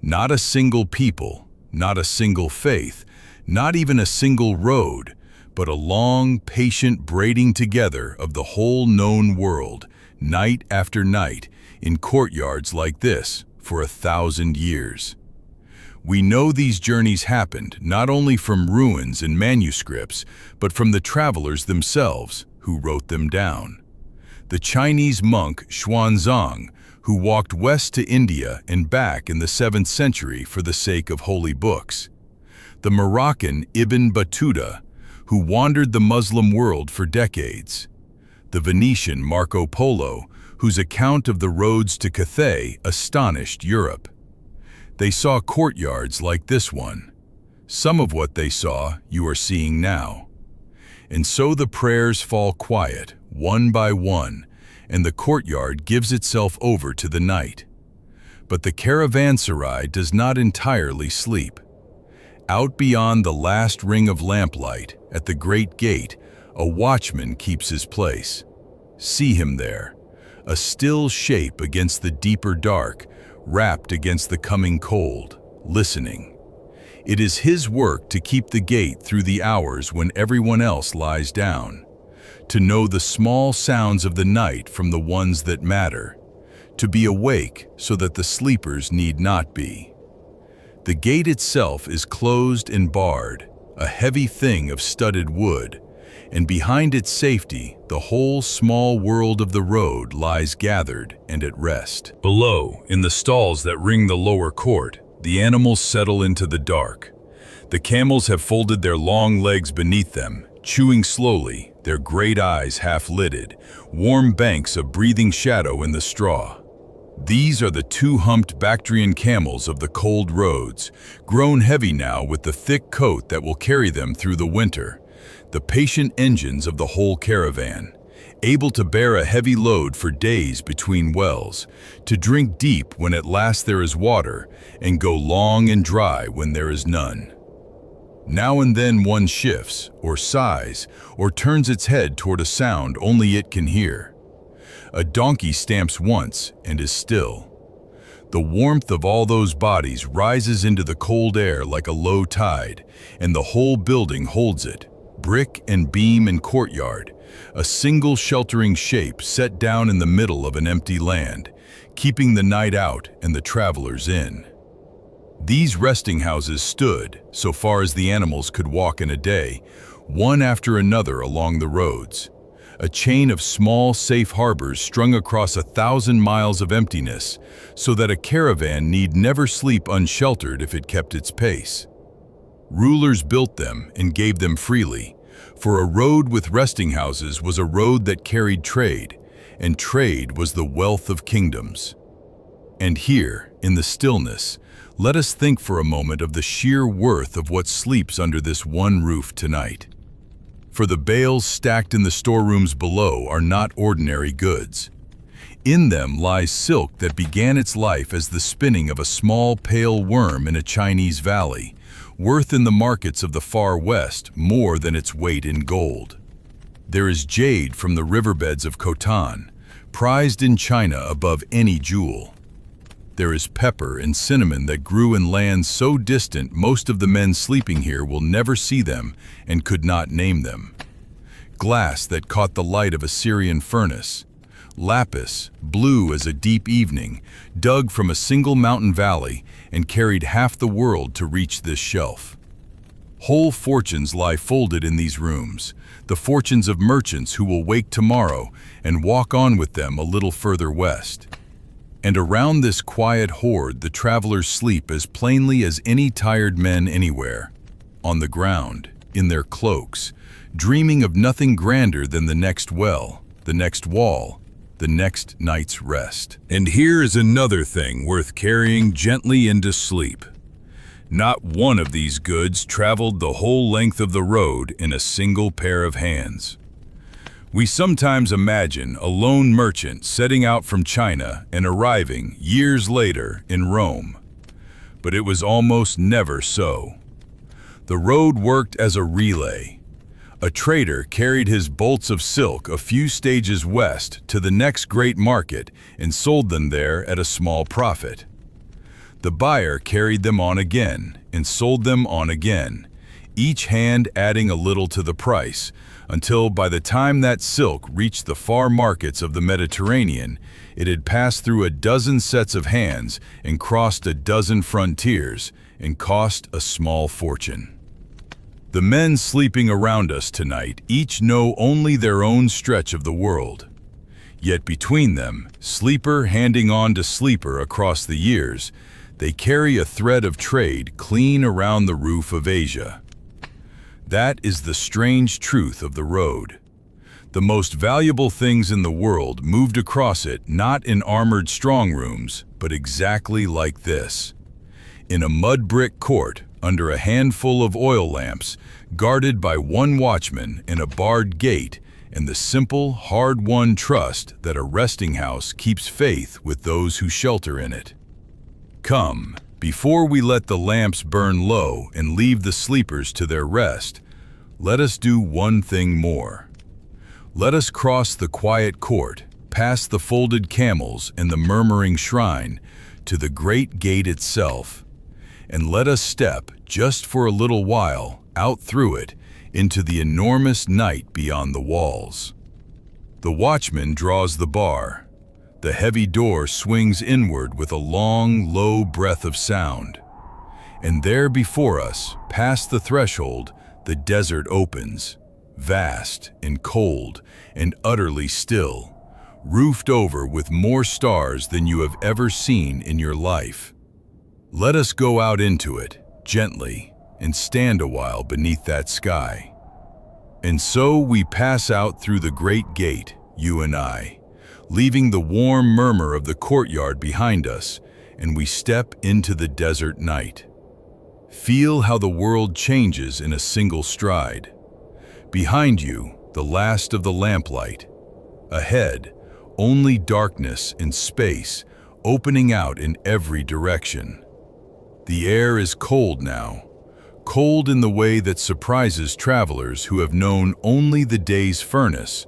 S1: Not a single people, not a single faith, not even a single road, but a long, patient braiding together of the whole known world, night after night, in courtyards like this, for 1,000 years. We know these journeys happened not only from ruins and manuscripts, but from the travelers themselves who wrote them down. The Chinese monk Xuanzang, who walked west to India and back in the 7th century for the sake of holy books. The Moroccan Ibn Battuta, who wandered the Muslim world for decades. The Venetian Marco Polo, whose account of the roads to Cathay astonished Europe. They saw courtyards like this one. Some of what they saw you are seeing now. And so the prayers fall quiet, one by one, and the courtyard gives itself over to the night. But the caravanserai does not entirely sleep. Out beyond the last ring of lamplight, at the great gate, a watchman keeps his place. See him there, a still shape against the deeper dark, wrapped against the coming cold, listening. It is his work to keep the gate through the hours when everyone else lies down, to know the small sounds of the night from the ones that matter, to be awake so that the sleepers need not be. The gate itself is closed and barred, a heavy thing of studded wood, and behind its safety, the whole small world of the road lies gathered and at rest. Below, in the stalls that ring the lower court, the animals settle into the dark. The camels have folded their long legs beneath them, chewing slowly, their great eyes half-lidded, warm banks of breathing shadow in the straw. These are the two-humped Bactrian camels of the cold roads, grown heavy now with the thick coat that will carry them through the winter. The patient engines of the whole caravan, able to bear a heavy load for days between wells, to drink deep when at last there is water, and go long and dry when there is none. Now and then one shifts, or sighs, or turns its head toward a sound only it can hear. A donkey stamps once and is still. The warmth of all those bodies rises into the cold air like a low tide, and the whole building holds it. Brick and beam and courtyard, a single sheltering shape set down in the middle of an empty land, keeping the night out and the travelers in. These resting houses stood, so far as the animals could walk in a day, one after another along the roads, a chain of small, safe harbors strung across 1,000 miles of emptiness, so that a caravan need never sleep unsheltered if it kept its pace.
S2: Rulers built them and gave them freely, for a road with resting houses was a road that carried trade, and trade was the wealth of kingdoms. And here, in the stillness, let us think for a moment of the sheer worth of what sleeps under this one roof tonight. For the bales stacked in the storerooms below are not ordinary goods. In them lies silk that began its life as the spinning of a small pale worm in a Chinese valley, worth in the markets of the far west more than its weight in gold. There is jade from the riverbeds of Khotan, prized in China above any jewel. There is pepper and cinnamon that grew in lands so distant most of the men sleeping here will never see them and could not name them. Glass that caught the light of a Syrian furnace. Lapis, blue as a deep evening, dug from a single mountain valley and carried half the world to reach this shelf. Whole fortunes lie folded in these rooms, the fortunes of merchants who will wake tomorrow and walk on with them a little further west. And around this quiet hoard the travelers sleep as plainly as any tired men anywhere, on the ground, in their cloaks, dreaming of nothing grander than the next well, the next wall, the next night's rest.
S1: And here is another thing worth carrying gently into sleep. Not one of these goods traveled the whole length of the road in a single pair of hands. We sometimes imagine a lone merchant setting out from China and arriving years later in Rome. But it was almost never so. The road worked as a relay. A trader carried his bolts of silk a few stages west to the next great market and sold them there at a small profit. The buyer carried them on again and sold them on again, each hand adding a little to the price, until by the time that silk reached the far markets of the Mediterranean, it had passed through a dozen sets of hands and crossed a dozen frontiers and cost a small fortune. The men sleeping around us tonight each know only their own stretch of the world. Yet between them, sleeper handing on to sleeper across the years, they carry a thread of trade clean around the roof of Asia. That is the strange truth of the road. The most valuable things in the world moved across it not in armored strong rooms, but exactly like this. In a mud brick court, under a handful of oil lamps, guarded by one watchman in a barred gate, and the simple, hard-won trust that a resting house keeps faith with those who shelter in it. Come, before we let the lamps burn low and leave the sleepers to their rest, let us do one thing more. Let us cross the quiet court, past the folded camels and the murmuring shrine, to the great gate itself, and let us step, just for a little while, out through it, into the enormous night beyond the walls. The watchman draws the bar. The heavy door swings inward with a long, low breath of sound. And there before us, past the threshold, the desert opens, vast and cold and utterly still, roofed over with more stars than you have ever seen in your life. Let us go out into it, gently, and stand a while beneath that sky. And so we pass out through the great gate, you and I, leaving the warm murmur of the courtyard behind us, and we step into the desert night. Feel how the world changes in a single stride. Behind you, the last of the lamplight. Ahead, only darkness and space, opening out in every direction. The air is cold now, cold in the way that surprises travelers who have known only the day's furnace,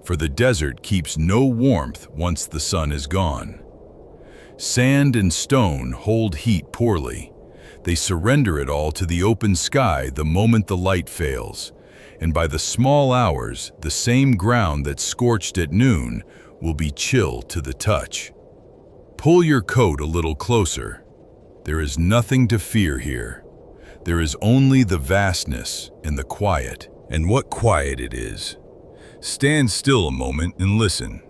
S1: for the desert keeps no warmth once the sun is gone. Sand and stone hold heat poorly. They surrender it all to the open sky the moment the light fails, and by the small hours, the same ground that scorched at noon will be chill to the touch. Pull your coat a little closer. There is nothing to fear here. There is only the vastness and the quiet. And what quiet it is. Stand still a moment and listen.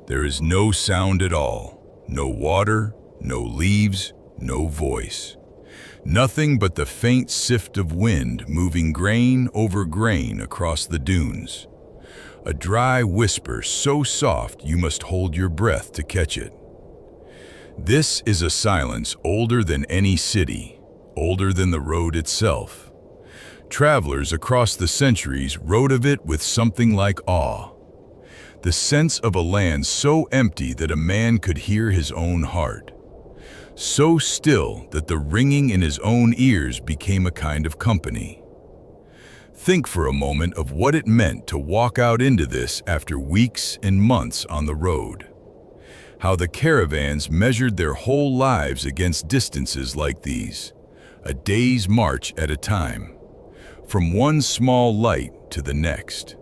S1: There is no sound at all. No water, no leaves, no voice.
S2: Nothing but the faint sift of wind moving grain over grain across the dunes. A dry whisper so soft you must hold your breath to catch it. This is a silence older than any city, older than the road itself. Travelers across the centuries wrote of it with something like awe. The sense of a land so empty that a man could hear his own heart. So still that the ringing in his own ears became a kind of company. Think for a moment of what it meant to walk out into this after weeks and months on the road. How the caravans measured their whole lives against distances like these, a day's march at a time, from one small light to the next.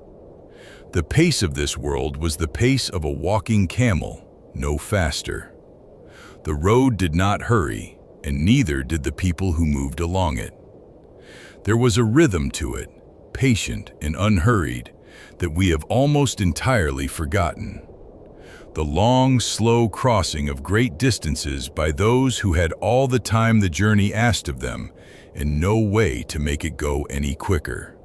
S2: The pace of this world was the pace of a walking camel, no faster. The road did not hurry, and neither did the people who moved along it. There was a rhythm to it, patient and unhurried, that we have almost entirely forgotten. The long, slow crossing of great distances by those who had all the time the journey asked of them, and no way to make it go any quicker.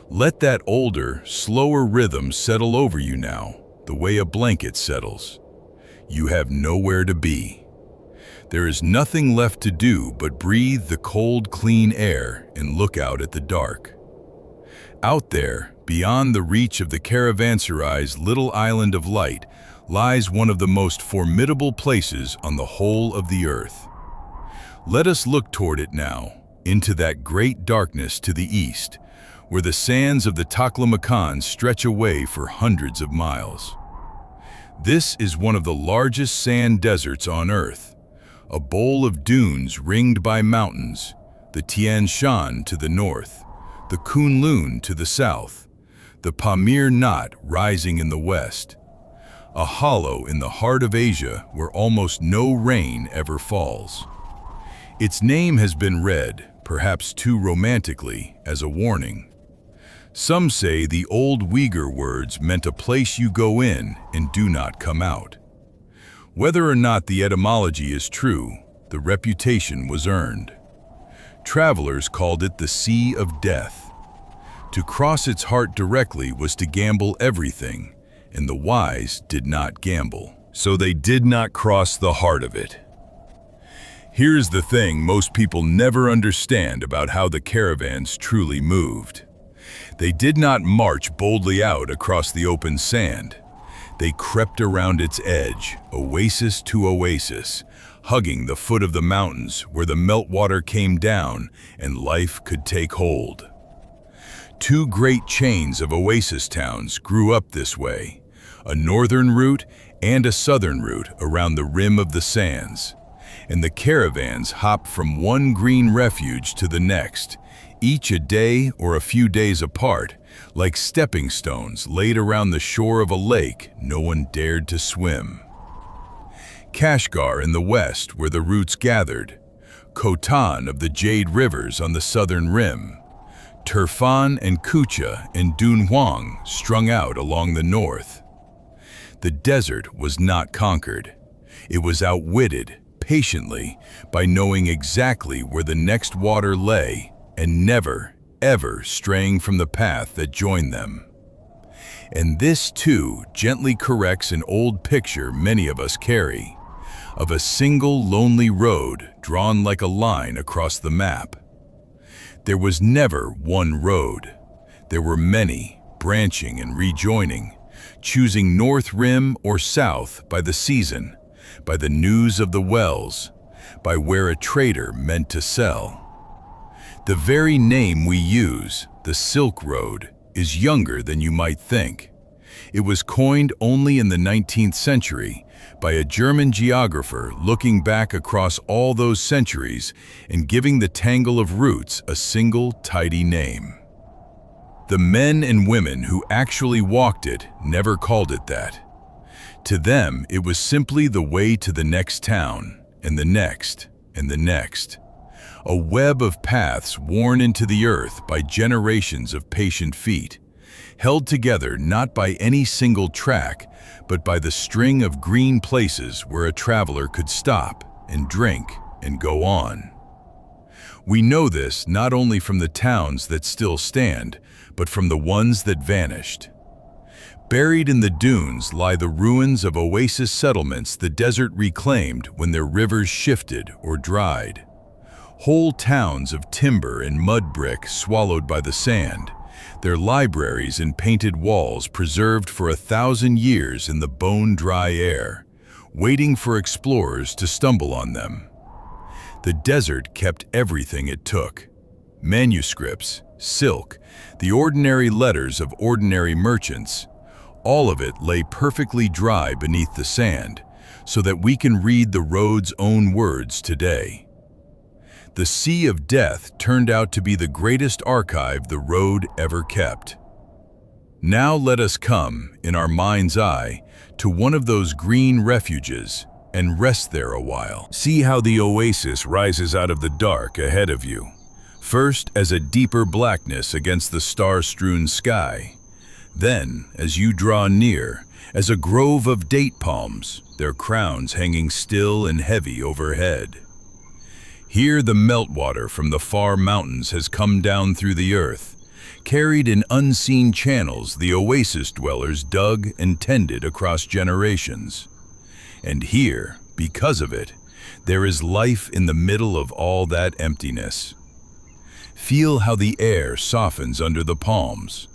S2: Let that older, slower rhythm settle over you now, the way a blanket settles. You have nowhere to be. There is nothing left to do but breathe the cold, clean air and look out at the dark. Out there, beyond the reach of the caravanserai's little island of light, lies one of the most formidable places on the whole of the earth. Let us look toward it now, into that great darkness to the east, where the sands of the Taklamakan stretch away for hundreds of miles. This is one of the largest sand deserts on Earth, a bowl of dunes ringed by mountains, the Tian Shan to the north, the Kunlun to the south, the Pamir Knot rising in the west, a hollow in the heart of Asia where almost no rain ever falls. Its name has been read, perhaps too romantically, as a warning. Some say the old Uyghur words meant a place you go in and do not come out. Whether or not the etymology is true, the reputation was earned. Travelers called it the Sea of Death. To cross its heart directly was to gamble everything, and the wise did not gamble, so they did not cross the heart of it. Here's the thing most people never understand about how the caravans truly moved. They did not march boldly out across the open sand. They crept around its edge, oasis to oasis, hugging the foot of the mountains where the meltwater came down and life could take hold. Two great chains of oasis towns grew up this way, a northern route and a southern route around the rim of the sands, and the caravans hopped from one green refuge to the next, each a day or a few days apart, like stepping stones laid around the shore of a lake no one dared to swim. Kashgar in the west where the routes gathered, Khotan of the Jade Rivers on the southern rim, Turfan and Kucha and Dunhuang strung out along the north. The desert was not conquered. It was outwitted, patiently, by knowing exactly where the next water lay and never, ever straying from the path that joined them. And this, too, gently corrects an old picture many of us carry, of a single lonely road drawn like a line across the map. There was never one road. There were many, branching and rejoining, choosing north rim or south by the season, by the news of the wells, by where a trader meant to sell. The very name we use, the Silk Road, is younger than you might think. It was coined only in the 19th century by a German geographer looking back across all those centuries and giving the tangle of routes a single tidy name. The men and women who actually walked it never called it that. To them, it was simply the way to the next town, and the next, and the next. A web of paths worn into the earth by generations of patient feet, held together not by any single track, but by the string of green places where a traveler could stop and drink and go on. We know this not only from the towns that still stand, but from the ones that vanished. Buried in the dunes lie the ruins of oasis settlements the desert reclaimed when their rivers shifted or dried. Whole towns of timber and mud brick swallowed by the sand, their libraries and painted walls preserved for 1,000 years in the bone-dry air, waiting for explorers to stumble on them. The desert kept everything it took: manuscripts, silk, the ordinary letters of ordinary merchants. All of it lay perfectly dry beneath the sand, so that we can read the road's own words today. The Sea of Death turned out to be the greatest archive the road ever kept. Now let us come, in our mind's eye, to one of those green refuges and rest there a while. See how the oasis rises out of the dark ahead of you, first as a deeper blackness against the star-strewn sky. Then, as you draw near, as a grove of date palms, their crowns hanging still and heavy overhead. Here the meltwater from the far mountains has come down through the earth, carried in unseen channels the oasis dwellers dug and tended across generations. And here, because of it, there is life in the middle of all that emptiness. Feel how the air softens under the palms,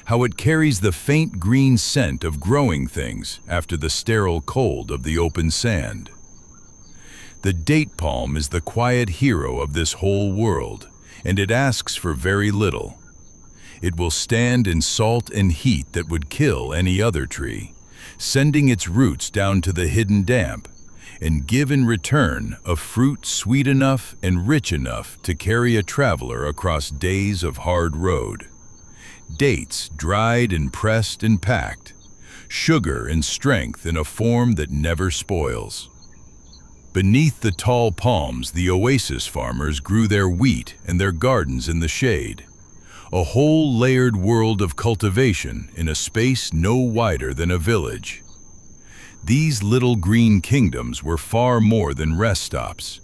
S2: how it carries the faint green scent of growing things after the sterile cold of the open sand. The date palm is the quiet hero of this whole world, and it asks for very little. It will stand in salt and heat that would kill any other tree, sending its roots down to the hidden damp, and give in return a fruit sweet enough and rich enough to carry a traveler across days of hard road. Dates dried and pressed and packed, sugar and strength in a form that never spoils. Beneath the tall palms, the oasis farmers grew their wheat and their gardens in the shade. A whole layered world of cultivation in a space no wider than a village. These little green kingdoms were far more than rest stops.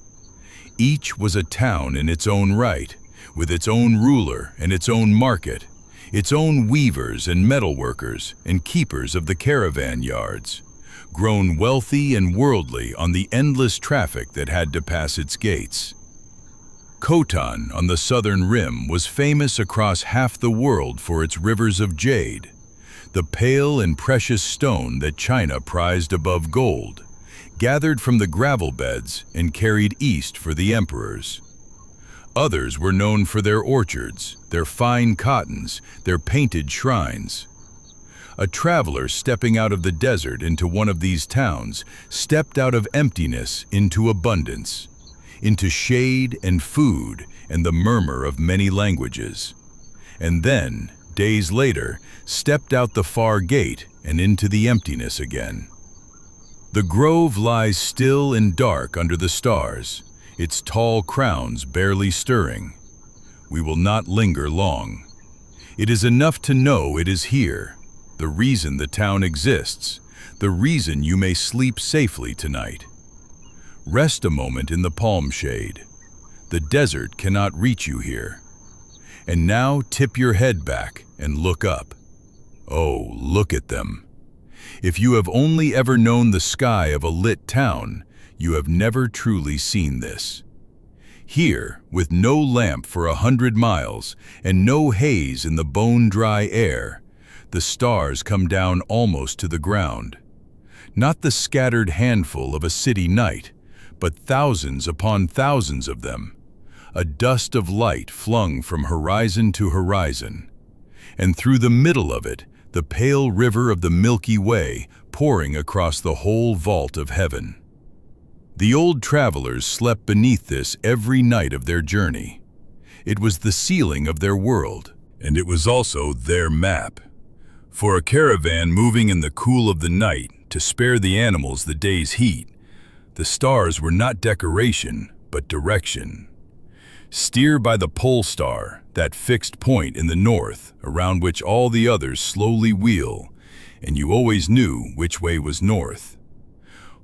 S2: Each was a town in its own right, with its own ruler and its own market, its own weavers and metalworkers and keepers of the caravan yards, grown wealthy and worldly on the endless traffic that had to pass its gates. Khotan on the southern rim was famous across half the world for its rivers of jade, the pale and precious stone that China prized above gold, gathered from the gravel beds and carried east for the emperors. Others were known for their orchards, their fine cottons, their painted shrines. A traveler stepping out of the desert into one of these towns stepped out of emptiness into abundance, into shade and food and the murmur of many languages. And then, days later, stepped out the far gate and into the emptiness again. The grove lies still and dark under the stars, its tall crowns barely stirring. We will not linger long. It is enough to know it is here, the reason the town exists, the reason you may sleep safely tonight. Rest a moment in the palm shade. The desert cannot reach you here. And now tip your head back and look up. Oh, look at them. If you have only ever known the sky of a lit town, you have never truly seen this. Here, with no lamp for 100 miles and no haze in the bone-dry air, the stars come down almost to the ground. Not the scattered handful of a city night, but thousands upon thousands of them. A dust of light flung from horizon to horizon. And through the middle of it, the pale river of the Milky Way pouring across the whole vault of heaven. The old travelers slept beneath this every night of their journey. It was the ceiling of their world, and it was also their map. For a caravan moving in the cool of the night to spare the animals the day's heat, the stars were not decoration, but direction. Steer by the pole star, that fixed point in the north around which all the others slowly wheel, and you always knew which way was north.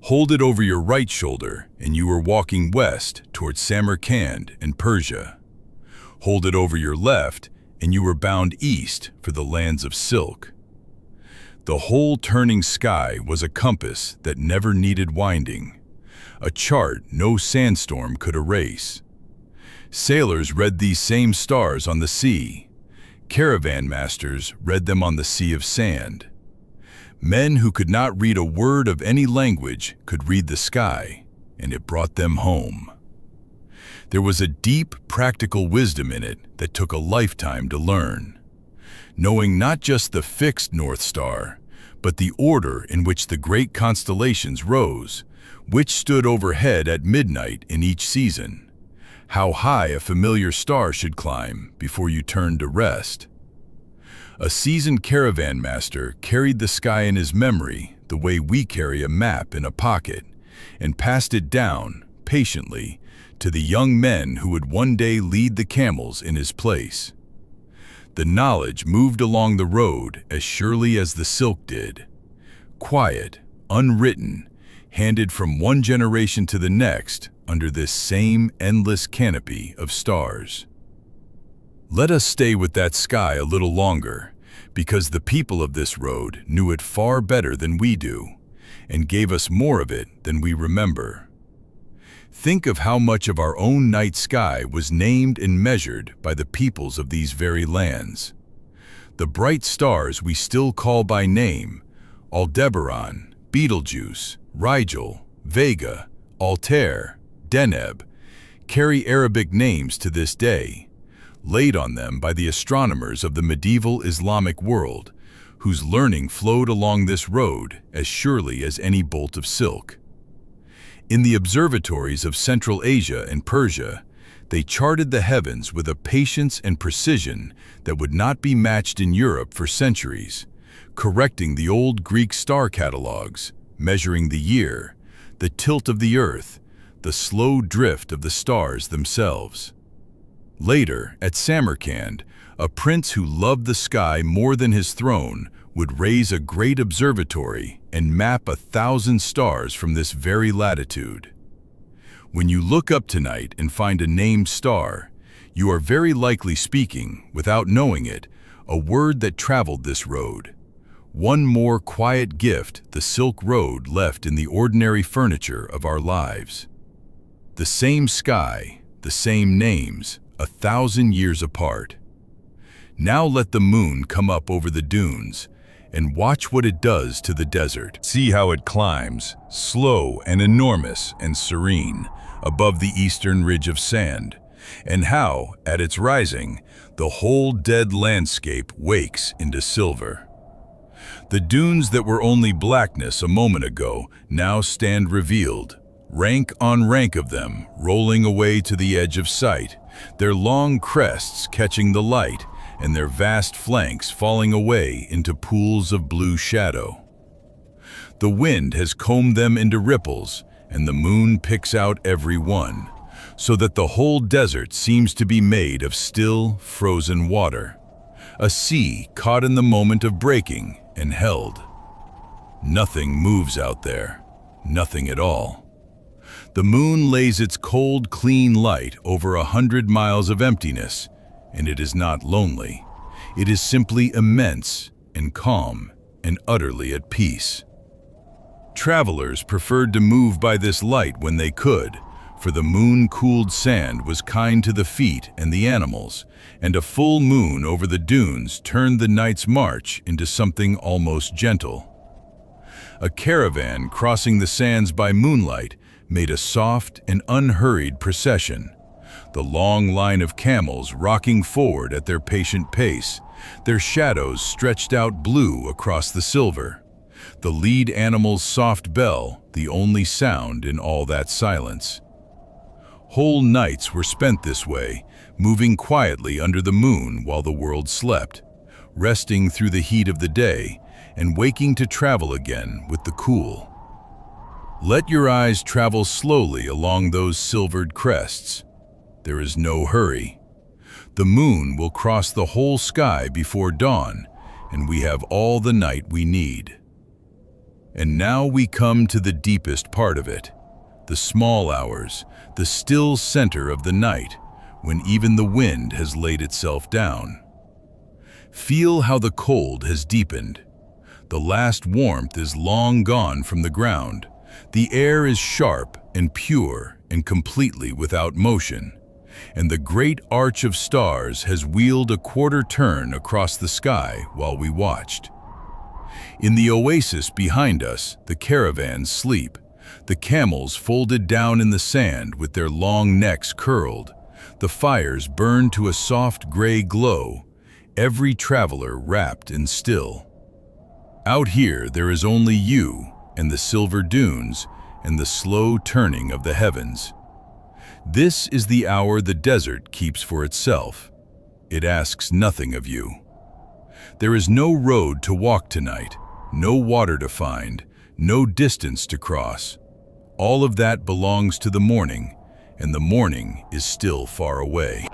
S2: Hold it over your right shoulder and you are walking west towards Samarkand and Persia. Hold it over your left and you were bound east for the lands of silk. The whole turning sky was a compass that never needed winding, a chart no sandstorm could erase. Sailors read these same stars on the sea. Caravan masters read them on the sea of sand. Men who could not read a word of any language could read the sky, and it brought them home. There was a deep, practical wisdom in it that took a lifetime to learn. Knowing not just the fixed North Star, but the order in which the great constellations rose, which stood overhead at midnight in each season, how high a familiar star should climb before you turned to rest. A seasoned caravan master carried the sky in his memory the way we carry a map in a pocket, and passed it down, patiently, to the young men who would one day lead the camels in his place. The knowledge moved along the road as surely as the silk did. Quiet, unwritten, handed from one generation to the next under this same endless canopy of stars. Let us stay with that sky a little longer, because the people of this road knew it far better than we do, and gave us more of it than we remember. Think of how much of our own night sky was named and measured by the peoples of these very lands. The bright stars we still call by name, Aldebaran, Betelgeuse, Rigel, Vega, Altair, Deneb, carry Arabic names to this day, laid on them by the astronomers of the medieval Islamic world, whose learning flowed along this road as surely as any bolt of silk. In the observatories of Central Asia and Persia, they charted the heavens with a patience and precision that would not be matched in Europe for centuries, correcting the old Greek star catalogues, measuring the year, the tilt of the earth, the slow drift of the stars themselves. Later, at Samarkand, a prince who loved the sky more than his throne would raise a great observatory and map 1,000 stars from this very latitude. When you look up tonight and find a named star, you are very likely speaking, without knowing it, a word that traveled this road. One more quiet gift the Silk Road left in the ordinary furniture of our lives. The same sky, the same names, 1,000 years apart. Now let the moon come up over the dunes and watch what it does to the desert.
S1: See how it climbs, slow and enormous and serene, above the eastern ridge of sand, and how, at its rising, the whole dead landscape wakes into silver. The dunes that were only blackness a moment ago now stand revealed, rank on rank of them rolling away to the edge of sight, their long crests catching the light, and their vast flanks falling away into pools of blue shadow. The wind has combed them into ripples, and the moon picks out every one, so that the whole desert seems to be made of still, frozen water, a sea caught in the moment of breaking and held. Nothing moves out there, nothing at all. The moon lays its cold, clean light over 100 miles of emptiness, and it is not lonely. It is simply immense and calm and utterly at peace. Travelers preferred to move by this light when they could, for the moon-cooled sand was kind to the feet and the animals, and a full moon over the dunes turned the night's march into something almost gentle. A caravan crossing the sands by moonlight made a soft and unhurried procession, the long line of camels rocking forward at their patient pace, their shadows stretched out blue across the silver, the lead animal's soft bell the only sound in all that silence. Whole nights were spent this way, moving quietly under the moon while the world slept, resting through the heat of the day and waking to travel again with the cool. Let your eyes travel slowly along those silvered crests. There is no hurry. The moon will cross the whole sky before dawn, and we have all the night we need.
S2: And now we come to the deepest part of it, the small hours, the still center of the night, when even the wind has laid itself down. Feel how the cold has deepened. The last warmth is long gone from the ground. The air is sharp and pure and completely without motion, and the great arch of stars has wheeled a quarter turn across the sky while we watched. In the oasis behind us, the caravans sleep, the camels folded down in the sand with their long necks curled, the fires burn to a soft gray glow, every traveler wrapped and still. Out here there is only you and the silver dunes and the slow turning of the heavens. This is the hour the desert keeps for itself. It asks nothing of you. There is no road to walk tonight, no water to find, no distance to cross. All of that belongs to the morning, and the morning is still far away.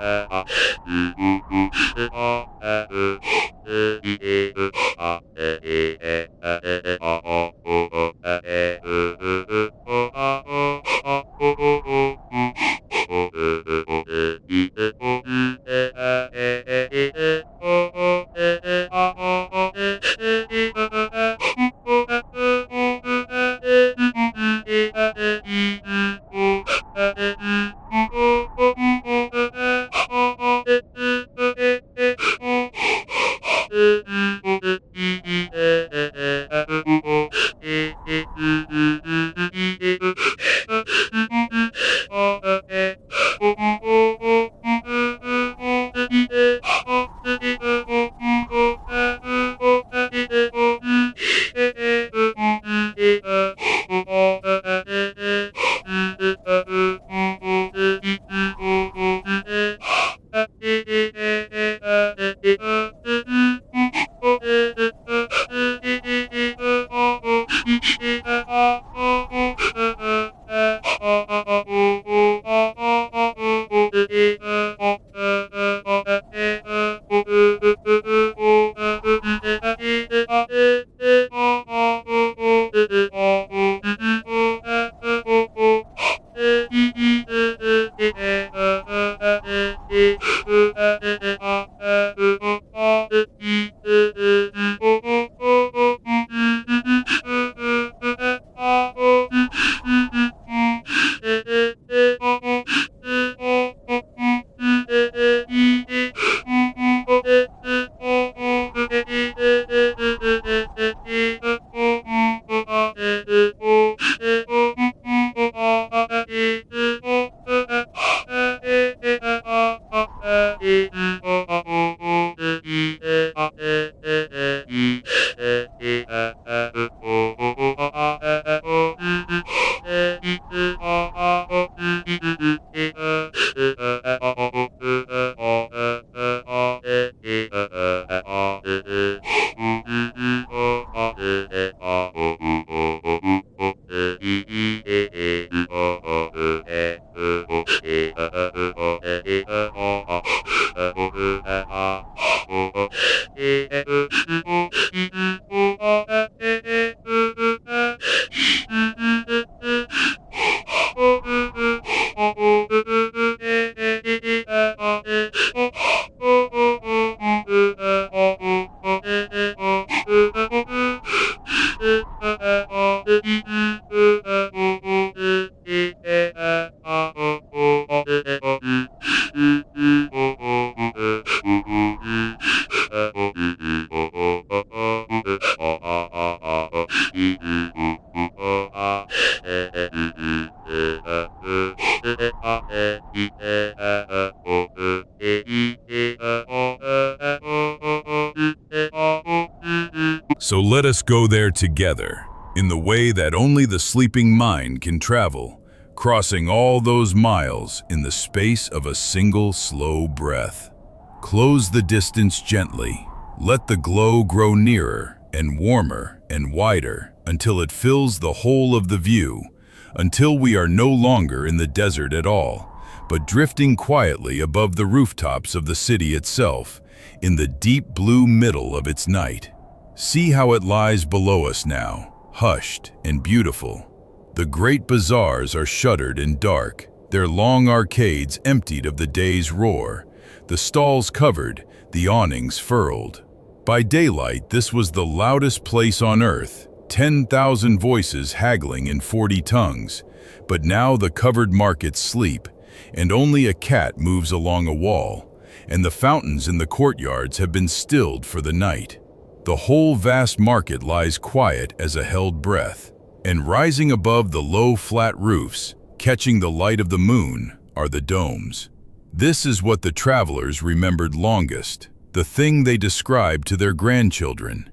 S2: So let us go there together, in the way that only the sleeping mind can travel, crossing all those miles in the space of a single slow breath. Close the distance gently. Let the glow grow nearer and warmer and wider until it fills the whole of the view, until we are no longer in the desert at all, but drifting quietly above the rooftops of the city itself, in the deep blue middle of its night. See how it lies below us now, hushed and beautiful. The great bazaars are shuttered and dark, their long arcades emptied of the day's roar, the stalls covered, the awnings furled. By daylight, this was the loudest place on earth, 10,000 voices haggling in 40 tongues. But now the covered markets sleep, and only a cat moves along a wall, and the fountains in the courtyards have been stilled for the night. The whole vast market lies quiet as a held breath, and rising above the low flat roofs, catching the light of the moon, are the domes. This is what the travelers remembered longest, the thing they described to their grandchildren,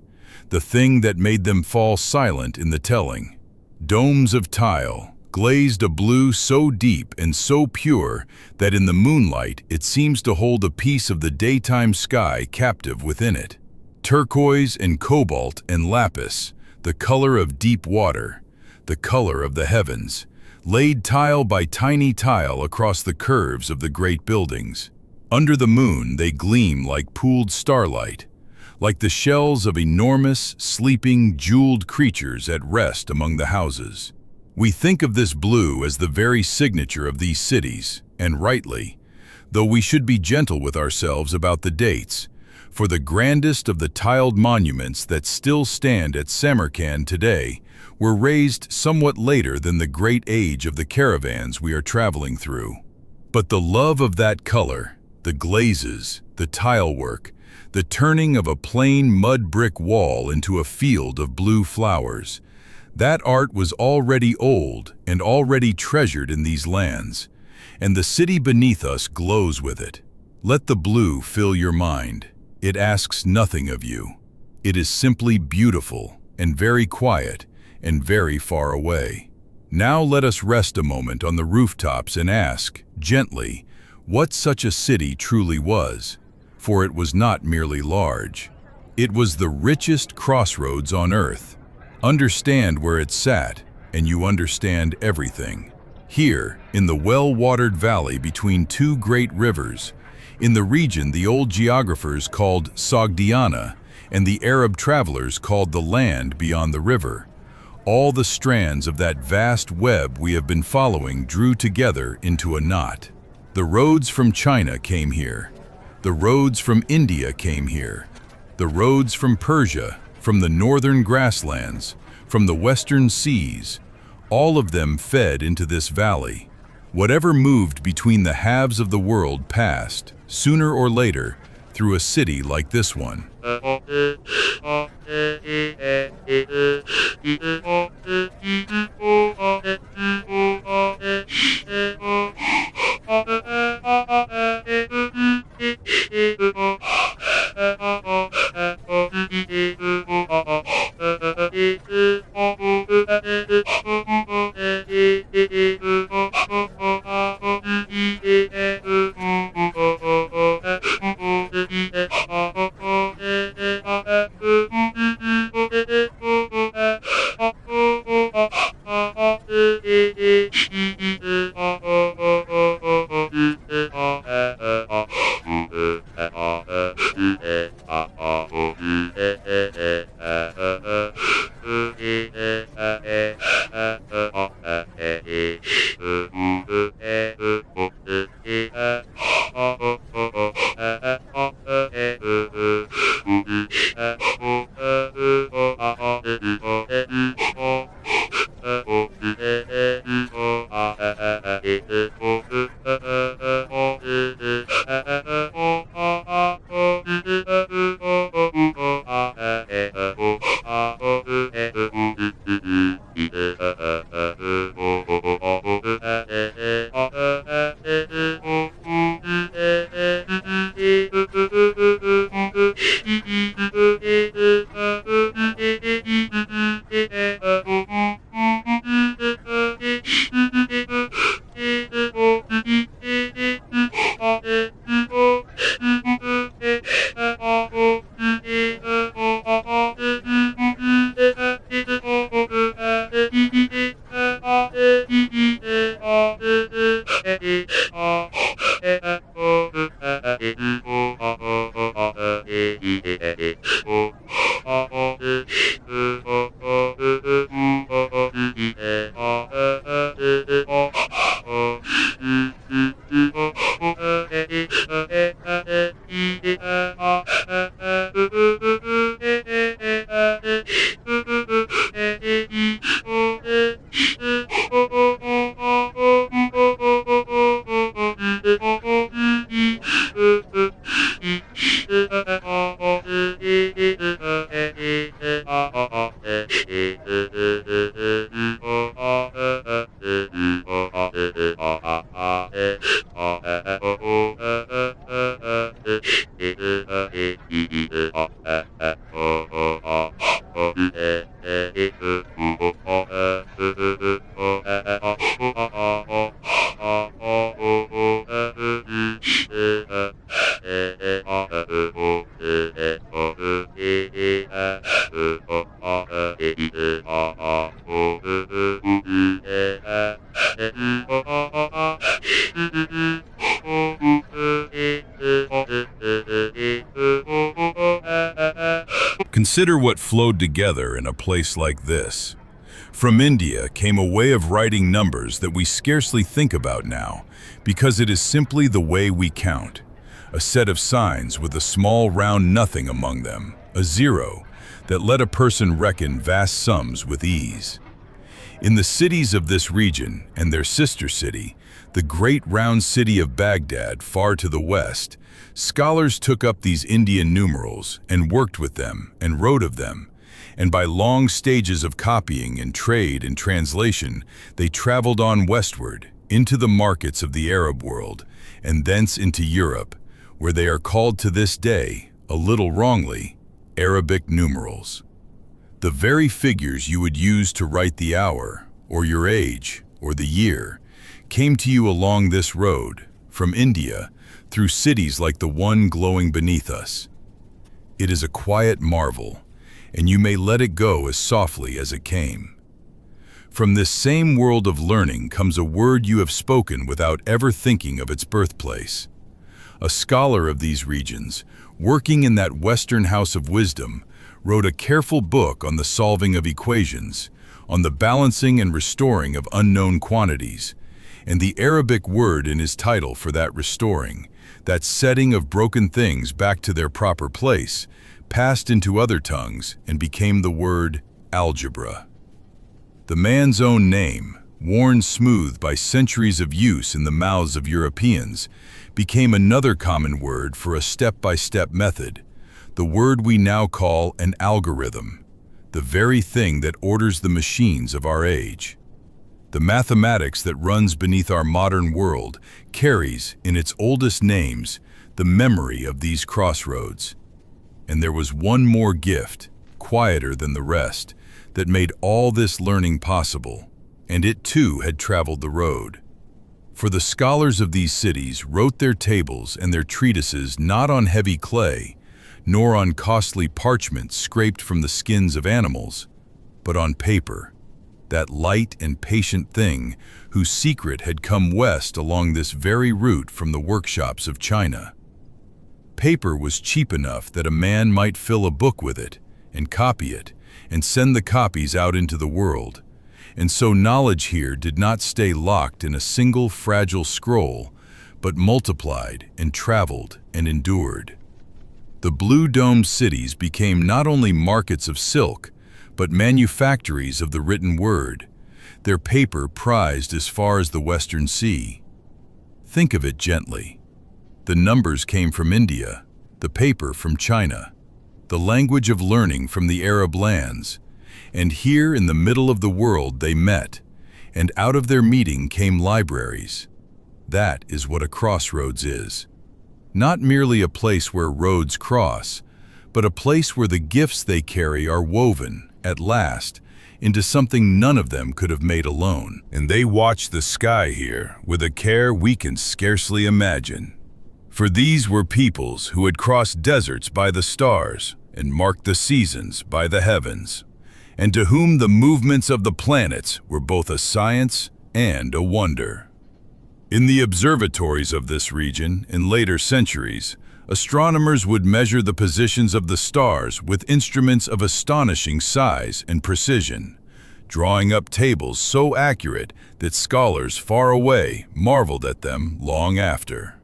S2: the thing that made them fall silent in the telling. Domes of tile, glazed a blue so deep and so pure that in the moonlight it seems to hold a piece of the daytime sky captive within it. Turquoise and cobalt and lapis, the color of deep water, the color of the heavens, laid tile by tiny tile across the curves of the great buildings. Under the moon they gleam like pooled starlight, like the shells of enormous, sleeping, jeweled creatures at rest among the houses. We think of this blue as the very signature of these cities, and rightly, though we should be gentle with ourselves about the dates, for the grandest of the tiled monuments that still stand at Samarkand today were raised somewhat later than the great age of the caravans we are traveling through. But the love of that color, the glazes, the tile work, the turning of a plain mud brick wall into a field of blue flowers, that art was already old and already treasured in these lands, and the city beneath us glows with it. Let the blue fill your mind. It asks nothing of you. It is simply beautiful and very quiet and very far away. Now let us rest a moment on the rooftops and ask, gently, what such a city truly was. For it was not merely large. It was the richest crossroads on earth. Understand where it sat, and you understand everything. Here, in the well-watered valley between two great rivers, in the region the old geographers called Sogdiana and the Arab travelers called the land beyond the river, all the strands of that vast web we have been following drew together into a knot. The roads from China came here. The roads from India came here. The roads from Persia, from the northern grasslands, from the western seas, all of them fed into this valley. Whatever moved between the halves of the world passed, sooner or later, through a city like this one.
S1: Consider what flowed together in a place like this. From India came a way of writing numbers that we scarcely think about now, because it is simply the way we count. A set of signs with a small round nothing among them, a zero, that let a person reckon vast sums with ease. In the cities of this region and their sister city, the great round city of Baghdad far to the west, scholars took up these Indian numerals and worked with them and wrote of them, and by long stages of copying and trade and translation, they traveled on westward into the markets of the Arab world and thence into Europe, where they are called to this day, a little wrongly, Arabic numerals. The very figures you would use to write the hour, or your age, or the year, came to you along this road, from India, through cities like the one glowing beneath us. It is a quiet marvel, and you may let it go as softly as it came. From this same world of learning comes a word you have spoken without ever thinking of its birthplace. A scholar of these regions, working in that Western house of wisdom, wrote a careful book on the solving of equations, on the balancing and restoring of unknown quantities, and the Arabic word in his title for that restoring, that setting of broken things back to their proper place, passed into other tongues and became the word algebra. The man's own name, worn smooth by centuries of use in the mouths of Europeans, became another common word for a step-by-step method, the word we now call an algorithm, the very thing that orders the machines of our age. The mathematics that runs beneath our modern world carries, in its oldest names, the memory of these crossroads. And there was one more gift, quieter than the rest, that made all this learning possible, and it too had traveled the road. For the scholars of these cities wrote their tables and their treatises not on heavy clay, nor on costly parchment scraped from the skins of animals, but on paper, that light and patient thing whose secret had come west along this very route from the workshops of China. Paper was cheap enough that a man might fill a book with it and copy it and send the copies out into the world, and so knowledge here did not stay locked in a single fragile scroll, but multiplied and traveled and endured. The blue-domed cities became not only markets of silk, but manufactories of the written word, their paper prized as far as the Western Sea. Think of it gently. The numbers came from India, the paper from China, the language of learning from the Arab lands, and here in the middle of the world they met, and out of their meeting came libraries. That is what a crossroads is. Not merely a place where roads cross, but a place where the gifts they carry are woven, at last, into something none of them could have made alone.
S2: And they watch the sky here with a care we can scarcely imagine. For these were peoples who had crossed deserts by the stars and marked the seasons by the heavens, and to whom the movements of the planets were both a science and a wonder. In the observatories of this region, in later centuries, astronomers would measure the positions of the stars with instruments of astonishing size and precision, drawing up tables so accurate that scholars far away marveled at them long after.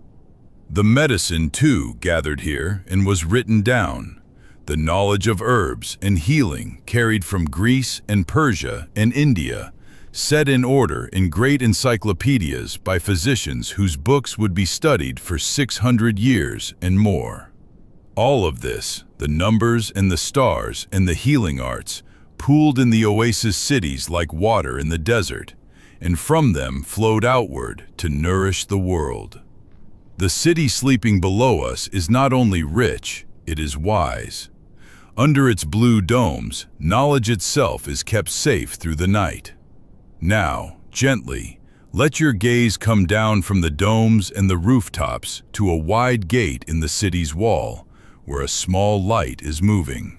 S2: The medicine, too, gathered here and was written down, the knowledge of herbs and healing carried from Greece and Persia and India, set in order in great encyclopedias by physicians whose books would be studied for 600 years and more. All of this, the numbers and the stars and the healing arts, pooled in the oasis cities like water in the desert, and from them flowed outward to nourish the world. The city sleeping below us is not only rich, it is wise. Under its blue domes, knowledge itself is kept safe through the night. Now, gently, let your gaze come down from the domes and the rooftops to a wide gate in the city's wall, where a small light is moving.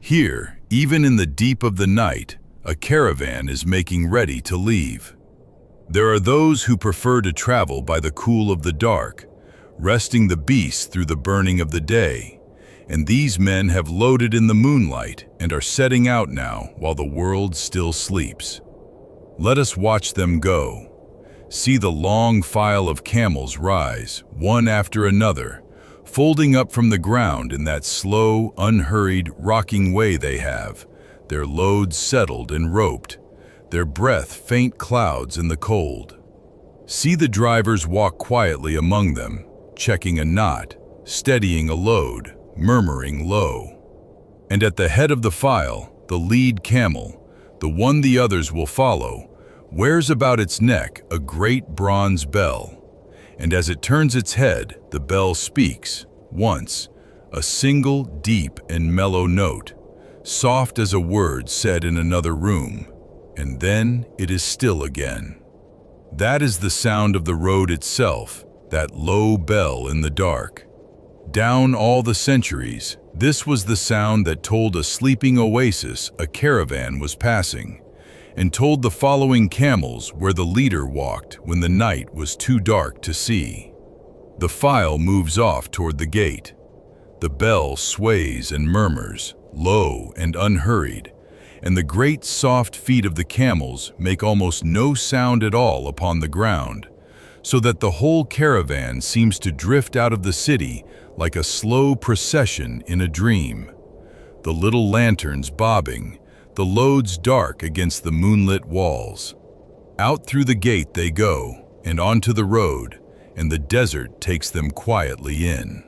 S2: Here, even in the deep of the night, a caravan is making ready to leave. There are those who prefer to travel by the cool of the dark, resting the beasts through the burning of the day, and these men have loaded in the moonlight and are setting out now while the world still sleeps. Let us watch them go. See the long file of camels rise, one after another, folding up from the ground in that slow, unhurried, rocking way they have, their loads settled and roped, their breath faint clouds in the cold. See the drivers walk quietly among them, checking a knot, steadying a load, murmuring low. And at the head of the file, the lead camel, the one the others will follow, wears about its neck a great bronze bell, and as it turns its head, the bell speaks, once, a single deep and mellow note, soft as a word said in another room, and then it is still again. That is the sound of the road itself, that low bell in the dark. Down all the centuries, this was the sound that told a sleeping oasis a caravan was passing, and told the following camels where the leader walked when the night was too dark to see. The file moves off toward the gate. The bell sways and murmurs, low and unhurried, and the great soft feet of the camels make almost no sound at all upon the ground, so that the whole caravan seems to drift out of the city like a slow procession in a dream. The little lanterns bobbing, the loads dark against the moonlit walls. Out through the gate they go, and onto the road, and the desert takes them quietly in.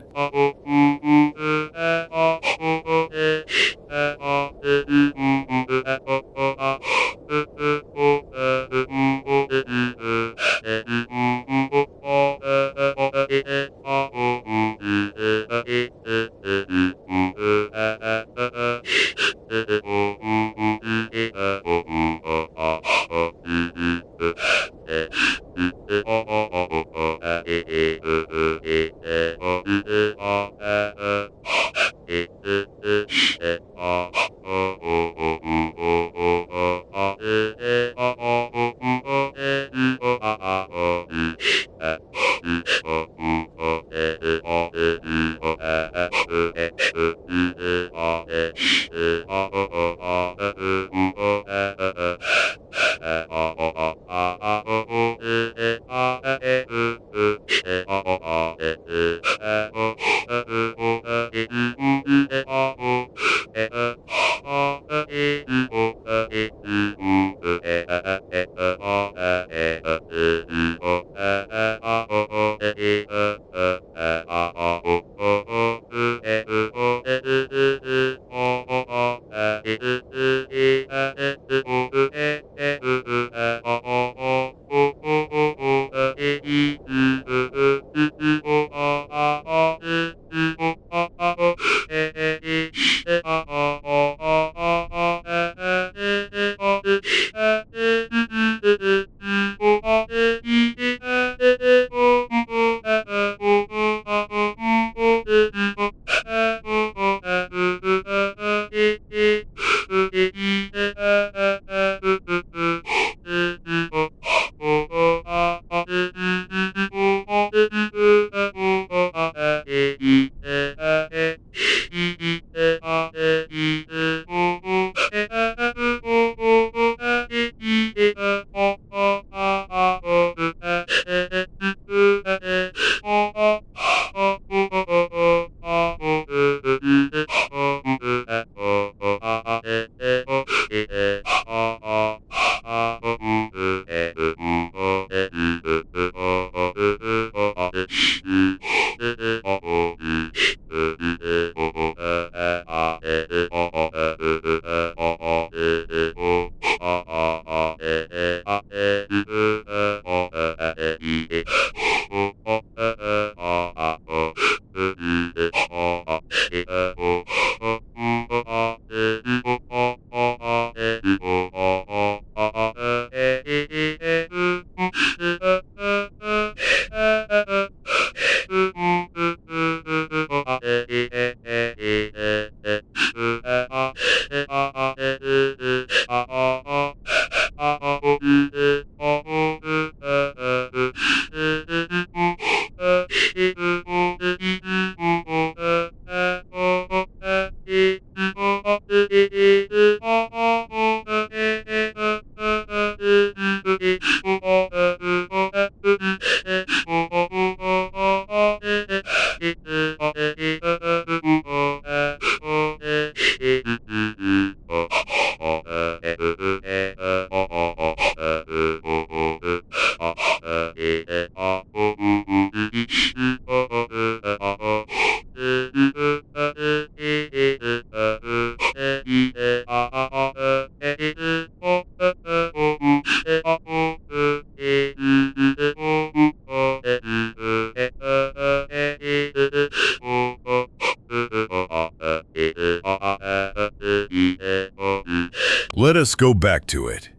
S2: Let us go back to it.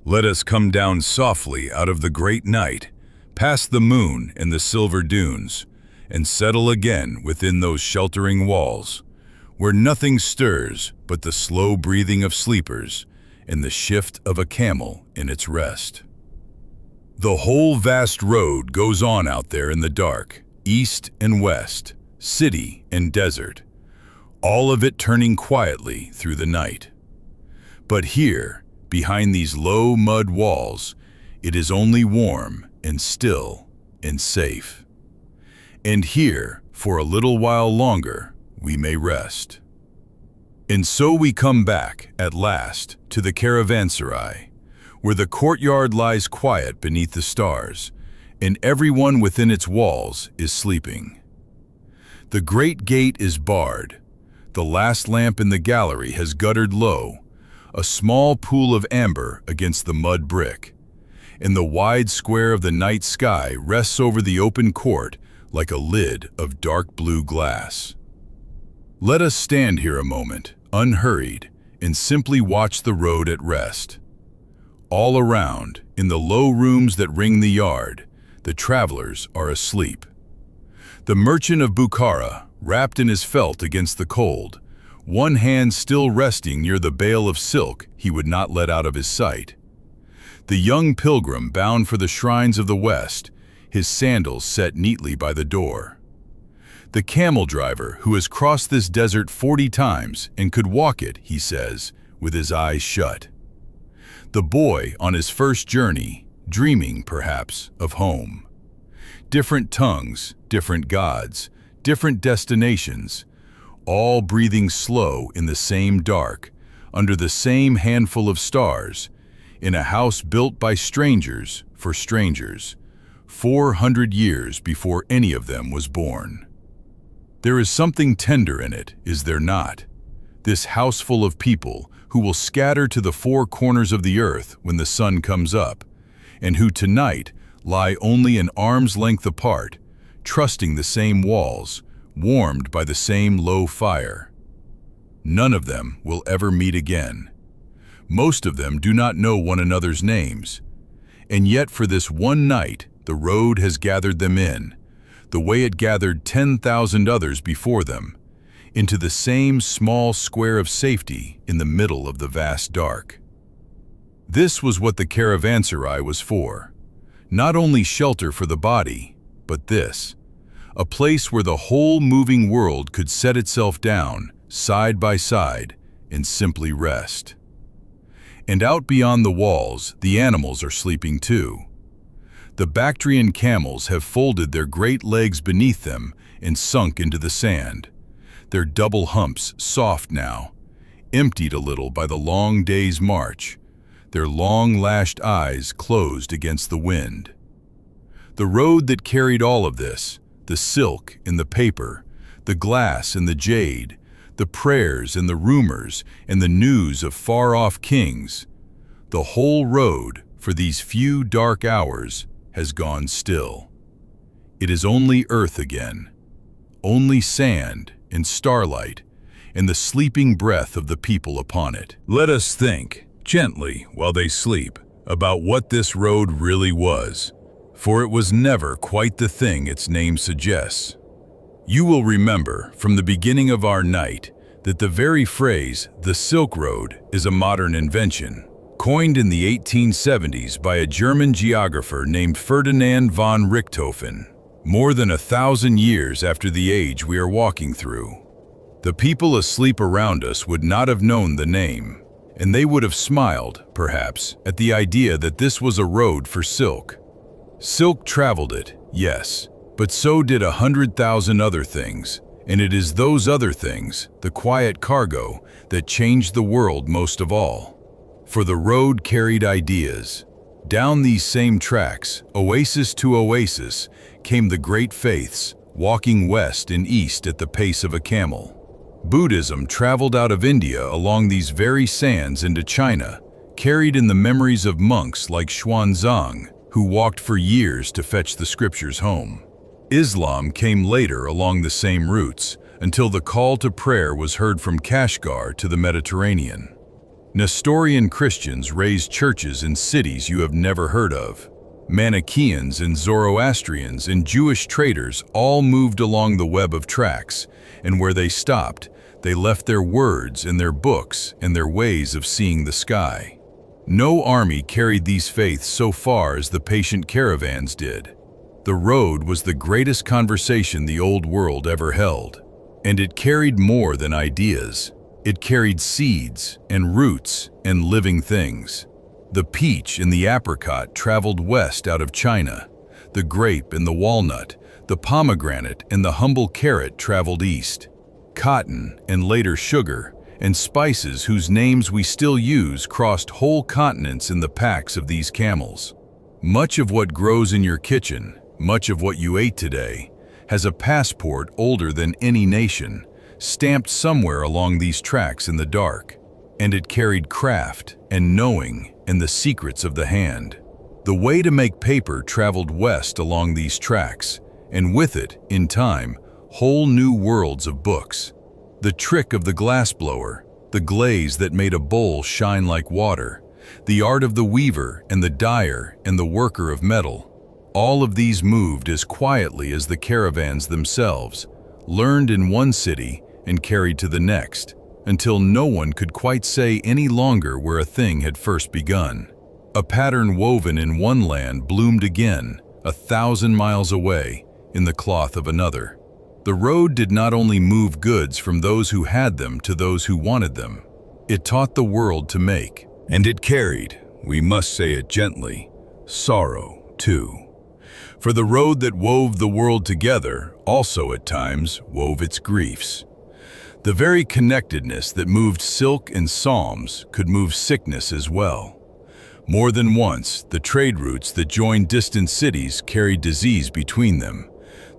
S2: Let us come down softly out of the great night, past the moon and the silver dunes, and settle again within those sheltering walls, where nothing stirs but the slow breathing of sleepers and the shift of a camel in its rest. The whole vast road goes on out there in the dark, east and west, city and desert, all of it turning quietly through the night. But here, behind these low mud walls, it is only warm and still and safe. And here, for a little while longer, we may rest. And so we come back, at last, to the caravanserai, where the courtyard lies quiet beneath the stars, and everyone within its walls is sleeping. The great gate is barred. The last lamp in the gallery has guttered low, a small pool of amber against the mud brick, and the wide square of the night sky rests over the open court like a lid of dark blue glass. Let us stand here a moment, unhurried, and simply watch the road at rest. All around, in the low rooms that ring the yard, the travelers are asleep. The merchant of Bukhara, wrapped in his felt against the cold, one hand still resting near the bale of silk he would not let out of his sight. The young pilgrim bound for the shrines of the West, his sandals set neatly by the door. The camel driver who has crossed this desert 40 times and could walk it, he says, with his eyes shut. The boy on his first journey, dreaming, perhaps, of home. Different tongues, different gods, different destinations, all breathing slow in the same dark, under the same handful of stars, in a house built by strangers for strangers, 400 years before any of them was born. There is something tender in it, is there not? This house full of people who will scatter to the four corners of the earth when the sun comes up, and who tonight lie only an arm's length apart, trusting the same walls, warmed by the same low fire. None of them will ever meet again. Most of them do not know one another's names. And yet for this one night, the road has gathered them in, the way it gathered 10,000 others before them, into the same small square of safety in the middle of the vast dark. This was what the caravanserai was for. Not only shelter for the body, but this, a place where the whole moving world could set itself down, side by side, and simply rest. And out beyond the walls, the animals are sleeping too. The Bactrian camels have folded their great legs beneath them and sunk into the sand, their double humps soft now, emptied a little by the long day's march, their long-lashed eyes closed against the wind. The road that carried all of this, the silk and the paper, the glass and the jade, the prayers and the rumors and the news of far-off kings, the whole road for these few dark hours has gone still. It is only earth again, only sand and starlight and the sleeping breath of the people upon it. Let us think, gently while they sleep, about what this road really was, for it was never quite the thing its name suggests. You will remember from the beginning of our night that the very phrase, the Silk Road, is a modern invention, coined in the 1870s by a German geographer named Ferdinand von Richthofen, more than 1,000 years after the age we are walking through. The people asleep around us would not have known the name, and they would have smiled, perhaps, at the idea that this was a road for silk. Silk traveled it, yes, but so did 100,000 other things, and it is those other things, the quiet cargo, that changed the world most of all. For the road carried ideas, Down these same tracks, oasis to oasis, came the great faiths, walking west and east at the pace of a camel. Buddhism traveled out of India along these very sands into China, carried in the memories of monks like Xuanzang, who walked for years to fetch the scriptures home. Islam came later along the same routes, until the call to prayer was heard from Kashgar to the Mediterranean. Nestorian Christians raised churches in cities you have never heard of. Manichaeans and Zoroastrians and Jewish traders all moved along the web of tracks, and where they stopped, they left their words and their books and their ways of seeing the sky. No army carried these faiths so far as the patient caravans did. The road was the greatest conversation the old world ever held, and it carried more than ideas. It carried seeds and roots and living things. The peach and the apricot traveled west out of China. The grape and the walnut, the pomegranate and the humble carrot traveled east. Cotton and later sugar and spices whose names we still use crossed whole continents in the packs of these camels. Much of what grows in your kitchen, much of what you ate today, has a passport older than any nation, stamped somewhere along these tracks in the dark, and it carried craft and knowing and the secrets of the hand. The way to make paper traveled west along these tracks, and with it, in time, whole new worlds of books. The trick of the glassblower, the glaze that made a bowl shine like water, the art of the weaver and the dyer and the worker of metal, all of these moved as quietly as the caravans themselves, learned in one city and carried to the next, until no one could quite say any longer where a thing had first begun. A pattern woven in one land bloomed again, 1,000 miles away, in the cloth of another. The road did not only move goods from those who had them to those who wanted them. It taught the world to make.
S1: And it carried, we must say it gently, sorrow too. For the road that wove the world together also at times wove its griefs. The very connectedness that moved silk and psalms could move sickness as well. More than once, the trade routes that joined distant cities carried disease between them,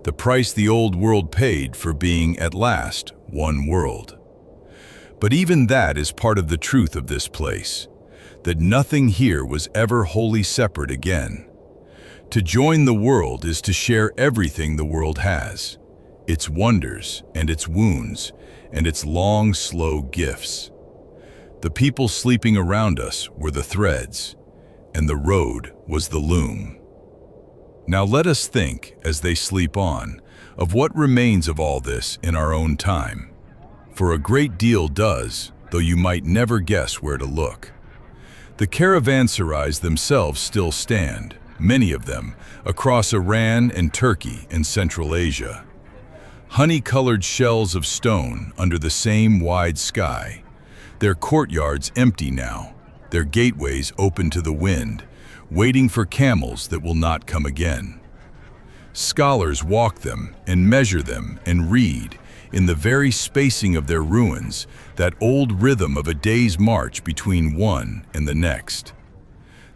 S1: the price the old world paid for being at last one world. But even that is part of the truth of this place, that nothing here was ever wholly separate again. To join the world is to share everything the world has, its wonders and its wounds, and its long, slow gifts. The people sleeping around us were the threads, and the road was the loom. Now let us think, as they sleep on, of what remains of all this in our own time. For a great deal does, though you might never guess where to look. The caravanserais themselves still stand, many of them, across Iran and Turkey and Central Asia. Honey-colored shells of stone under the same wide sky. Their courtyards empty now, their gateways open to the wind, waiting for camels that will not come again. Scholars walk them and measure them and read, in the very spacing of their ruins, that old rhythm of a day's march between one and the next.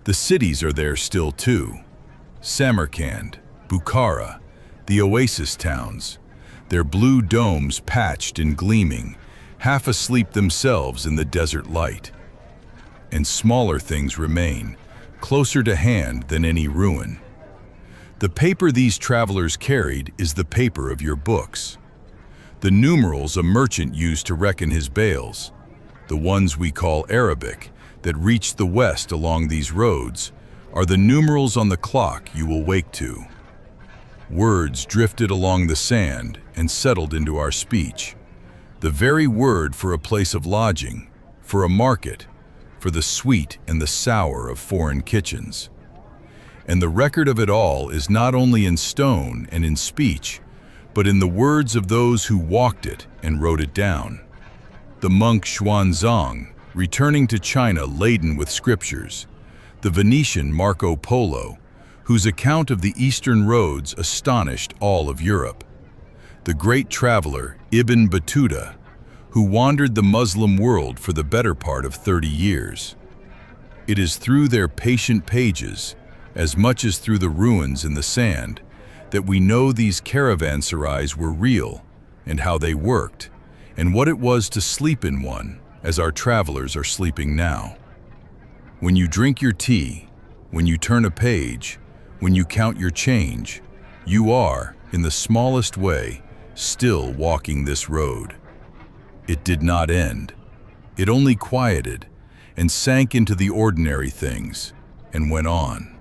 S1: The cities are there still too. Samarkand, Bukhara, the oasis towns, their blue domes patched and gleaming, half asleep themselves in the desert light. And smaller things remain, closer to hand than any ruin. The paper these travelers carried is the paper of your books. The numerals a merchant used to reckon his bales, the ones we call Arabic, that reached the west along these roads, are the numerals on the clock you will wake to. Words drifted along the sand and settled into our speech. The very word for a place of lodging, for a market, for the sweet and the sour of foreign kitchens. And the record of it all is not only in stone and in speech, but in the words of those who walked it and wrote it down. The monk Xuanzang, returning to China laden with scriptures, the Venetian Marco Polo, whose account of the eastern roads astonished all of Europe, the great traveler Ibn Battuta, who wandered the Muslim world for the better part of 30 years.
S2: It is through their patient pages, as much as through the ruins in the sand, that we know these caravanserais were real, and how they worked, and what it was to sleep in one, as our travelers are sleeping now. When you drink your tea, when you turn a page, when you count your change, you are, in the smallest way, still walking this road. It did not end. It only quieted and sank into the ordinary things and went on.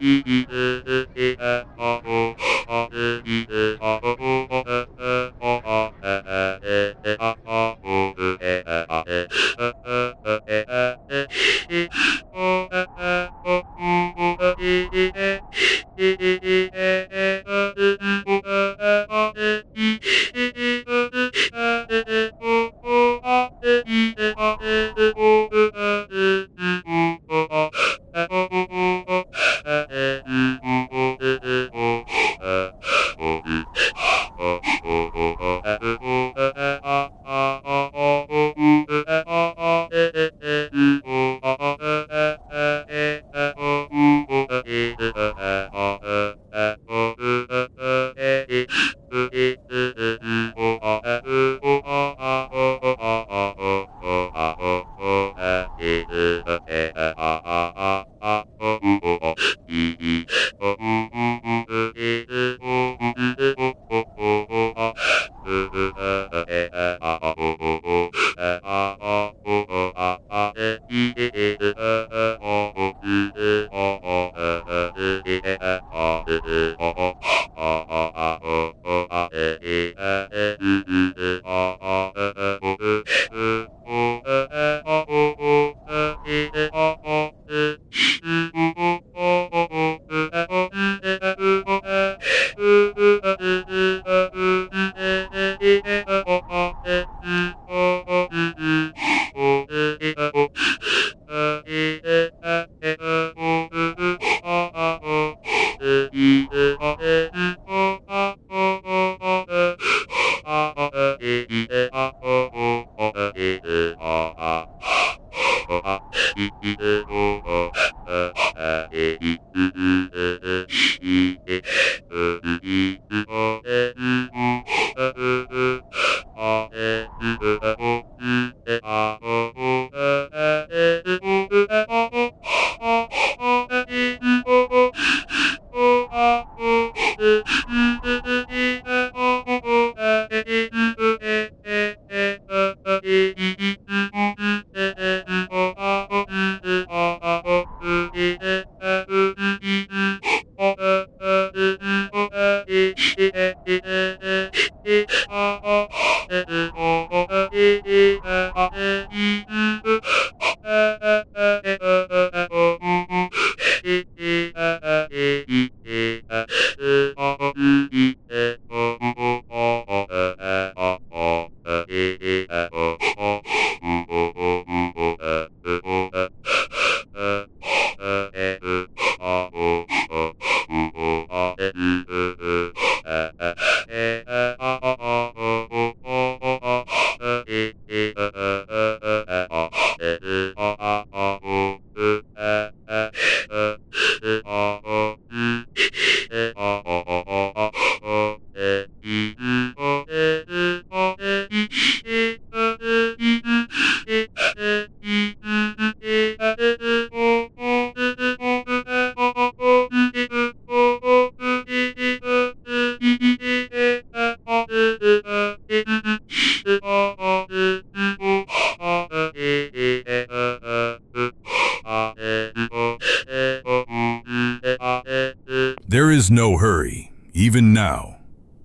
S1: There is no hurry, even now.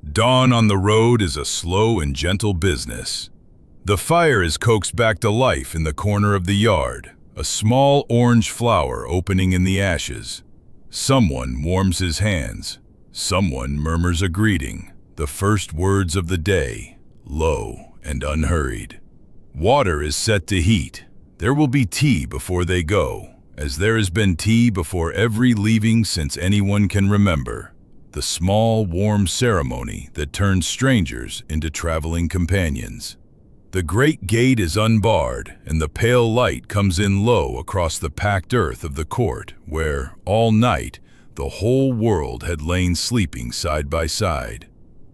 S1: Dawn on the road is a slow and gentle business. The fire is coaxed back to life in the corner of the yard, a small orange flower opening in the ashes. Someone warms his hands. Someone murmurs a greeting, the first words of the day, low and unhurried. Water is set to heat. There will be tea before they go, as there has been tea before every leaving since anyone can remember. The small, warm ceremony that turns strangers into traveling companions.
S2: The great gate is unbarred, and the pale light comes in low across the packed earth of the court, where, all night, the whole world had lain sleeping side by side.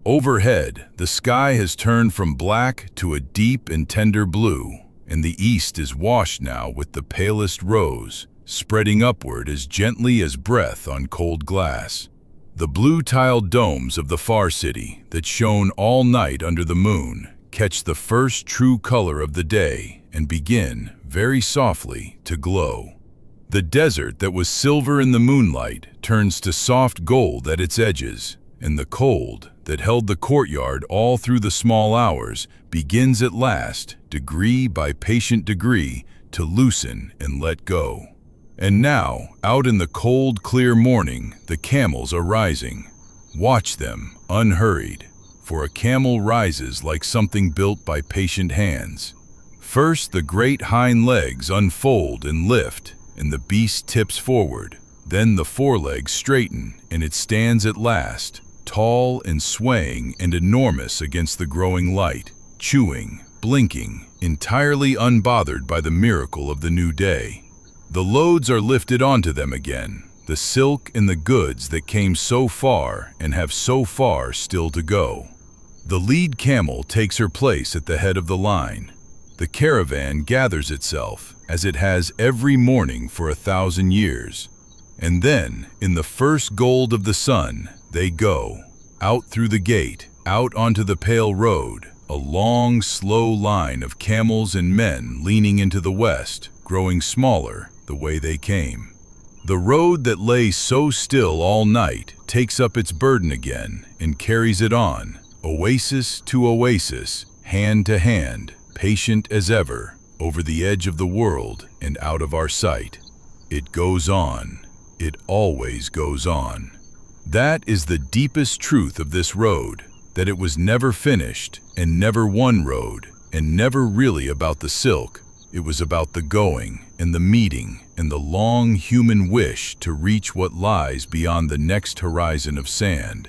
S2: Overhead, the sky has turned from black to a deep and tender blue, and the east is washed now with the palest rose, spreading upward as gently as breath on cold glass. The blue-tiled domes of the far city that shone all night under the moon catch the first true color of the day and begin, very softly, to glow. The desert that was silver in the moonlight turns to soft gold at its edges, and the cold that held the courtyard all through the small hours begins at last, degree by patient degree, to loosen and let go. And now, out in the cold, clear morning, the camels are rising. Watch them, unhurried, for a camel rises like something built by patient hands. First, the great hind legs unfold and lift, and the beast tips forward. Then the forelegs straighten, and it stands at last, tall and swaying and enormous against the growing light, chewing, blinking, entirely unbothered by the miracle of the new day. The loads are lifted onto them again, the silk and the goods that came so far and have so far still to go. The lead camel takes her place at the head of the line. The caravan gathers itself, as it has every morning for 1,000 years. And then, in the first gold of the sun, they go, out through the gate, out onto the pale road, a long, slow line of camels and men leaning into the west, growing smaller the way they came. The road that lay so still all night takes up its burden again and carries it on, oasis to oasis, hand to hand, patient as ever, over the edge of the world and out of our sight. It goes on. It always goes on. That is the deepest truth of this road, that it was never finished and never one road and never really about the silk. It was about the going and the meeting and the long human wish to reach what lies beyond the next horizon of sand.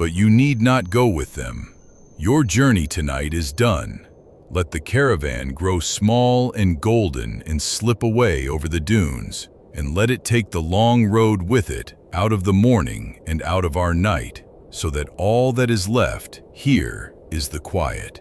S2: But you need not go with them. Your journey tonight is done. Let the caravan grow small and golden and slip away over the dunes, and let it take the long road with it out of the morning and out of our night, so that all that is left here is the quiet.